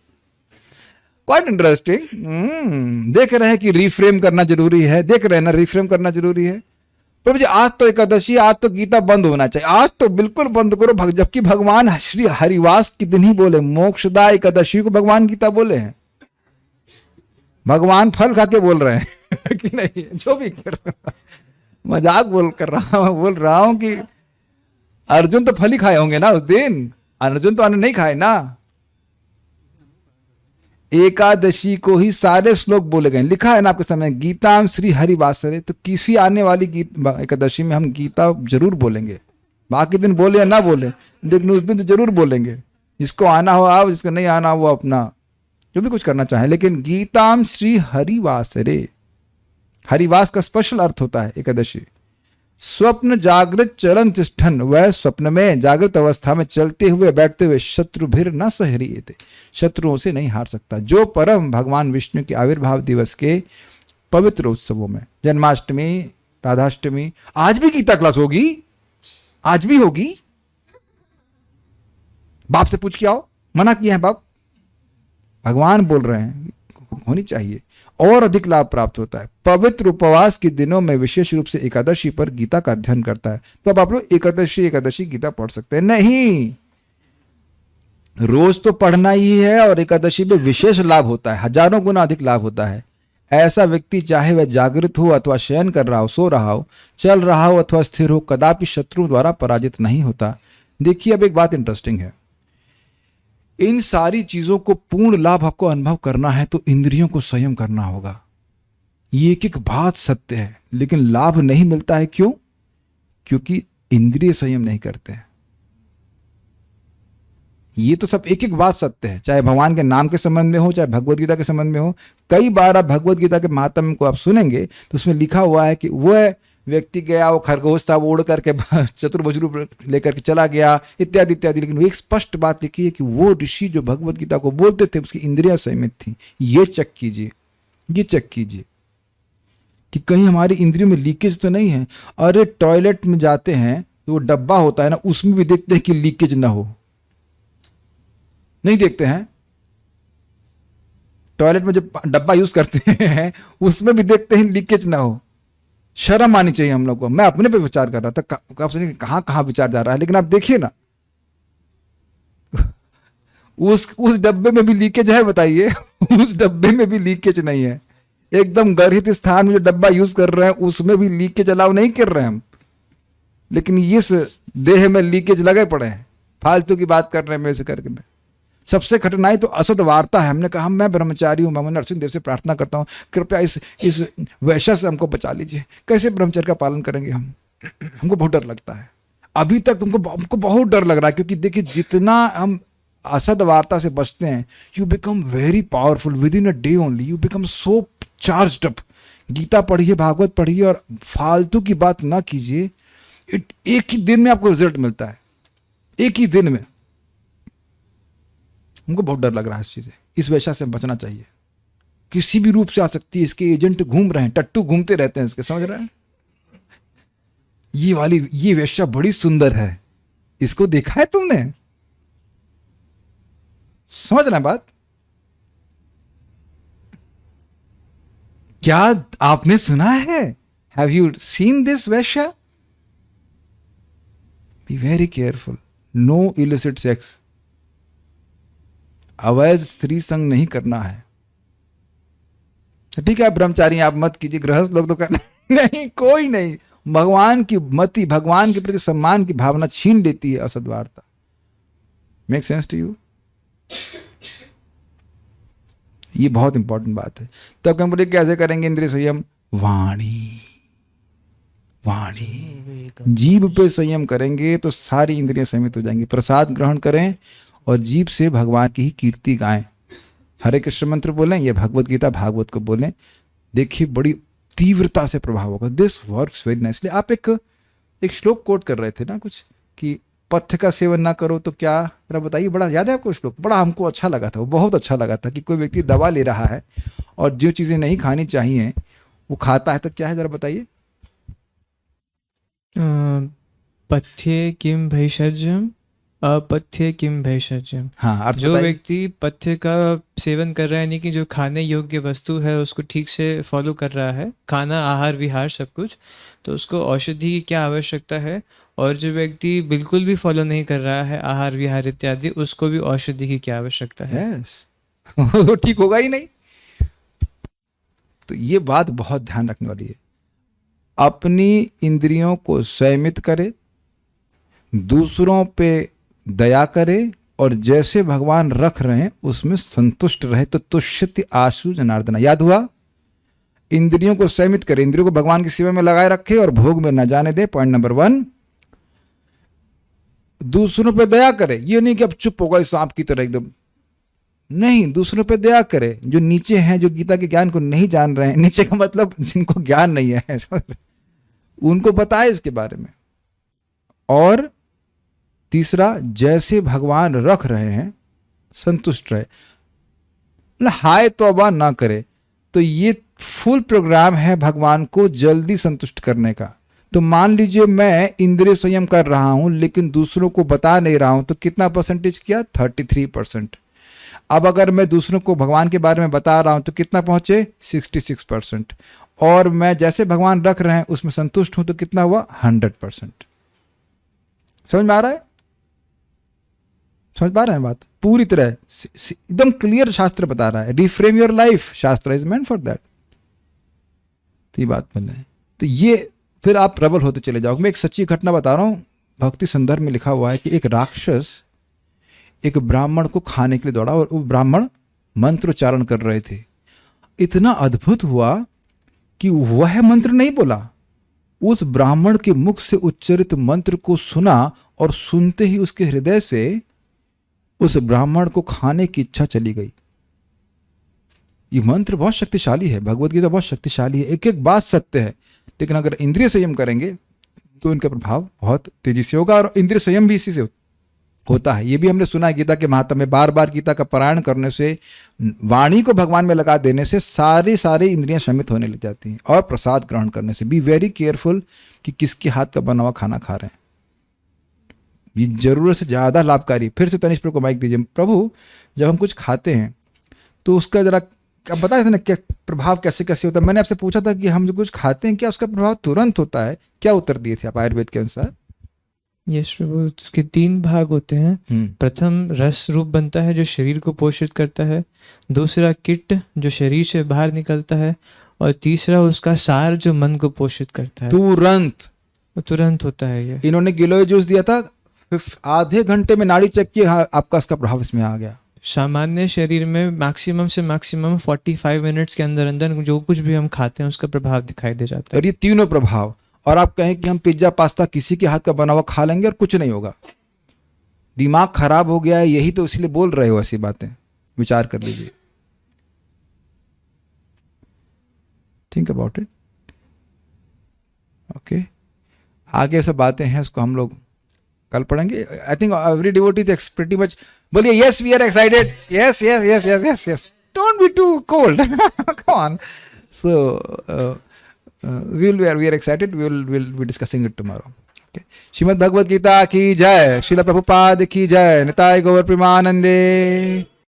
Quite interesting. देख रहे हैं कि रिफ्रेम करना जरूरी है, देख रहे हैं ना, रिफ्रेम करना जरूरी है। प्रभु जी आज तो एकादशी, आज तो गीता बंद होना चाहिए, आज तो बिल्कुल बंद करो। जबकि भगवान श्री हरिवास के दिन ही बोले, मोक्षदा एकादशी को भगवान गीता बोले हैं। भगवान फल खा के बोल रहे हैं कि नहीं, जो भी कर मजाक बोल रहा हूं कि अर्जुन तो फल ही खाए होंगे ना उस दिन, अर्जुन तो अन्न नहीं खाए ना। एकादशी को ही सारे श्लोक बोले गए, लिखा है ना आपके सामने, गीताम श्री हरिवासरे। तो किसी आने वाली एकादशी में हम गीता जरूर बोलेंगे, बाकी दिन बोले या ना बोले, लेकिन उस दिन तो जरूर बोलेंगे। जिसको आना हो आओ, जिसको नहीं आना वो अपना जो भी कुछ करना चाहे। लेकिन गीताम श्री हरिवासरे, हरिवास का स्पेशल अर्थ होता है एकादशी। स्वप्न जागृत चलन तिष्ठन, वह स्वप्न में जागृत अवस्था में चलते हुए बैठते हुए शत्रुभिर न सहरियते, शत्रुओं से नहीं हार सकता। जो परम भगवान विष्णु के आविर्भाव दिवस के पवित्र उत्सवों में, जन्माष्टमी, राधाष्टमी, आज भी गीता क्लास होगी, आज भी होगी। बाप से पूछ के आओ, मना किया है बाप, भगवान बोल रहे हैं होनी चाहिए, और अधिक लाभ प्राप्त होता है। पवित्र उपवास के दिनों में विशेष रूप से एकादशी पर गीता का अध्ययन करता है। तो अब आप लोग एकादशी गीता पढ़ सकते हैं नहीं, रोज तो पढ़ना ही है, और एकादशी में विशेष लाभ होता है, हजारों गुना अधिक लाभ होता है। ऐसा व्यक्ति चाहे वह जागृत हो अथवा शयन कर रहा हो, सो रहा हो, चल रहा हो अथवा स्थिर हो, कदापि शत्रु द्वारा पराजित नहीं होता। देखिए अब एक बात इंटरेस्टिंग है, इन सारी चीजों को पूर्ण लाभ आपको अनुभव करना है तो इंद्रियों को संयम करना होगा। ये एक एक बात सत्य है, लेकिन लाभ नहीं मिलता है। क्यों? क्योंकि इंद्रिय संयम नहीं करते हैं। ये तो सब एक एक बात सत्य है, चाहे भगवान के नाम के संबंध में हो, चाहे भगवत गीता के संबंध में हो। कई बार आप भगवत गीता के महात्म्य को आप सुनेंगे तो उसमें लिखा हुआ है कि वह व्यक्ति गया, वो खरगोश था, वो उड़ करके चतुर्भुज रूप लेकर के चला गया, इत्यादि इत्यादि। लेकिन वो एक स्पष्ट बात लिखी है कि वो ऋषि जो भगवत गीता को बोलते थे उसकी इंद्रियां संयमित थी। ये चेक कीजिए, ये चेक कीजिए कि कहीं हमारी इंद्रियों में लीकेज तो नहीं है। अरे टॉयलेट में जाते हैं तो वो डब्बा होता है ना, उसमें भी देखते हैं कि लीकेज ना हो, नहीं देखते हैं। टॉयलेट में जो डब्बा यूज करते हैं उसमें भी देखते हैं लीकेज ना हो। शर्म आनी चाहिए हम लोग को। मैं अपने पे विचार कर रहा था, आप सुनिए कहां कहां विचार जा रहा है, लेकिन आप देखिए ना उस डब्बे में भी लीकेज है, बताइए उस डब्बे में भी लीकेज नहीं है। एकदम गर्हित स्थान में जो डब्बा यूज कर रहे हैं उसमें भी लीकेज अलाउ नहीं कर रहे हैं हम, लेकिन इस देह में लीकेज लगे पड़े हैं, फालतू की बात कर रहे हैं मेरे से करके। मैं सबसे कठिनाई तो असद वार्ता है। हमने कहा मैं ब्रह्मचारी हूं, मैं नरसिंह देव से प्रार्थना करता हूं कृपया इस वैश्या से हमको बचा लीजिए। कैसे ब्रह्मचर्य का पालन करेंगे हम? हमको बहुत डर लगता है, अभी तक हमको बहुत डर लग रहा है। क्योंकि देखिए जितना हम असद वार्ता से बचते हैं, you become very powerful with in a day only, you become so charged up. Gita पढ़िए, भागवत पढ़िए और फालतू की बात ना कीजिए। एक ही दिन में आपको रिजल्ट मिलता है, एक ही दिन में। हमको बहुत डर लग रहा है इस चीज से, इस वैश्या से बचना चाहिए। किसी भी रूप से आ सकती है, इसके एजेंट घूम रहे हैं, टट्टू घूमते रहते हैं इसके, समझ रहे हैं? ये वैश्या बड़ी सुंदर है, इसको देखा है तुमने? समझ रहे हैं बात? क्या आपने सुना है? हैव यू सीन दिस वैश्या? Be very careful, no illicit sex, अवैध स्त्री संग नहीं करना है। ठीक है ब्रह्मचारी आप मत कीजिए, गृहस्थ लोग तो करना नहीं, कोई नहीं। भगवान की मति, भगवान के प्रति सम्मान की भावना छीन लेती है असद्वार्ता। Make sense to you? ये बहुत इंपॉर्टेंट बात है। तब हम बोले कैसे करेंगे इंद्रिय संयम? वाणी, वाणी। जीभ पे संयम करेंगे तो सारी इंद्रियां संयमित हो जाएंगी। प्रसाद ग्रहण करें और जीभ से भगवान की ही कीर्ति गाएं। हरे कृष्ण मंत्र बोलें, ये भगवत गीता भागवत को बोलें, देखिए बड़ी तीव्रता से प्रभाव होगा। This works very nicely. आप एक श्लोक कोट कर रहे थे ना कुछ, कि पथ्य का सेवन ना करो तो क्या, जरा बताइए। बड़ा याद है आपको श्लोक? बड़ा हमको अच्छा लगा था, वो बहुत अच्छा लगा था, कि कोई व्यक्ति दवा ले रहा है और जो चीजें नहीं खानी चाहिए वो खाता है तो क्या है, जरा बताइए। पथ्ये किम भैषज्यम अपथ्ये किम भैषज्यम। हाँ, अर्थ जो बताइए। व्यक्ति पथ्य का सेवन कर रहा है, यानी कि जो खाने योग्य वस्तु है उसको ठीक से फॉलो कर रहा है, खाना आहार विहार सब कुछ, तो उसको औषधि की क्या आवश्यकता है। और जो व्यक्ति बिल्कुल भी फॉलो नहीं कर रहा है आहार विहार इत्यादि, उसको भी औषधि की क्या आवश्यकता है। यस वो ठीक होगा ही नहीं। तो ये बात बहुत ध्यान रखने वाली है। अपनी इंद्रियों को संयमित करे, दूसरों पे दया करे, और जैसे भगवान रख रहे हैं उसमें संतुष्ट रहे। तो तुष्यति आशु जनार्दना, याद हुआ? इंद्रियों को संयमित करे, इंद्रियों को भगवान की सेवा में लगाए रखे और भोग में न जाने दे, पॉइंट नंबर 1। दूसरों पे दया करे, ये नहीं कि अब चुप हो गए सांप की तरह एकदम, नहीं, दूसरों पे दया करे। जो नीचे हैं, जो गीता के ज्ञान को नहीं जान रहे हैं, नीचे का मतलब जिनको ज्ञान नहीं है उनको बताए इसके बारे में। और तीसरा, जैसे भगवान रख रहे हैं संतुष्ट रहे, हाय तौबा ना करे। तो ये फुल प्रोग्राम है भगवान को जल्दी संतुष्ट करने का। तो मान लीजिए मैं इंद्रिय संयम कर रहा हूं लेकिन दूसरों को बता नहीं रहा हूं, तो कितना परसेंटेज किया? 33%। अब अगर मैं दूसरों को भगवान के बारे में बता रहा हूं तो कितना पहुंचे? 66%। और मैं जैसे भगवान रख रहे हैं उसमें संतुष्ट हूं तो कितना हुआ? 100%। समझ में आ रहा है? समझ पा रहे हैं बात? पूरी तरह एकदम क्लियर शास्त्र बता रहा है। रिफ्रेम योर लाइफ, शास्त्र इज मेंट फॉर दैट। तो ये बात बोल रहे हैं। तो ये फिर आप प्रबल होते चले जाओगे। मैं एक सच्ची घटना बता रहा हूं, भक्ति संदर्भ में लिखा हुआ है कि एक राक्षस एक ब्राह्मण को खाने के लिए दौड़ा और वो ब्राह्मण मंत्रोच्चारण कर रहे थे। इतना अद्भुत हुआ कि वह मंत्र नहीं बोला, उस ब्राह्मण के मुख से उच्चरित मंत्र को सुना और सुनते ही उसके हृदय से उस ब्राह्मण को खाने की इच्छा चली गई। ये मंत्र बहुत शक्तिशाली है, भगवत गीता बहुत शक्तिशाली है, एक एक बात सत्य है। लेकिन अगर इंद्रिय संयम करेंगे तो इनका प्रभाव बहुत तेजी से होगा। और इंद्रिय संयम भी इसी से होता है। ये भी हमने सुना है गीता के महात्म्य में, बार बार गीता का पारायण करने से, वाणी को भगवान में लगा देने से सारी इंद्रियां संयमित होने लग जाती हैं। और प्रसाद ग्रहण करने से बी वेरी केयरफुल कि किसके हाथ का बना हुआ खाना खा रहे हैं। ये जरूरत से ज़्यादा लाभकारी। फिर से तनिष्क प्रभु को माइक दीजिए। प्रभु, जब हम कुछ खाते हैं तो उसका जरा आप बताए थे ना क्या प्रभाव कैसे कैसे होता है। मैंने आपसे पूछा था कि हम जो कुछ खाते हैं क्या उसका प्रभाव तुरंत होता है? क्या उत्तर दिए थे आप आयुर्वेद के अनुसार? यस प्रभु, उसके 3 भाग होते हैं। प्रथम रस रूप बनता है जो शरीर को पोषित करता है, दूसरा किट जो शरीर से बाहर निकलता है, और तीसरा उसका सार जो मन को पोषित करता है। तुरंत होता है ये। इन्होंने गिलोय जूस दिया था, आधे घंटे में नाड़ी चेक किया, आपका इसका प्रभाव इसमें आ गया। सामान्य शरीर में मैक्सिमम से मैक्सिमम 45 मिनट्स के अंदर अंदर जो कुछ भी हम खाते हैं उसका प्रभाव दिखाई दे जाता है। और ये तीनों प्रभाव। और आप कहें कि हम पिज्जा पास्ता किसी के हाथ का बना हुआ खा लेंगे और कुछ नहीं होगा, दिमाग खराब हो गया है, यही तो इसलिए बोल रहे हो ऐसी बातें। विचार कर लीजिए, थिंक अबाउट इट। ओके, आगे सब बातें हैं उसको हम लोग कल पढ़ेंगे। I think every devotee is pretty much. बोलिए yes, we are excited. Yes yes yes yes yes yes, don't be too cold, come on. So we are excited. We will be discussing it tomorrow. Okay. Shrimad Bhagavad Gita की जय, श्रील प्रभुपाद की जय, निताय गौर प्रेमानंदे।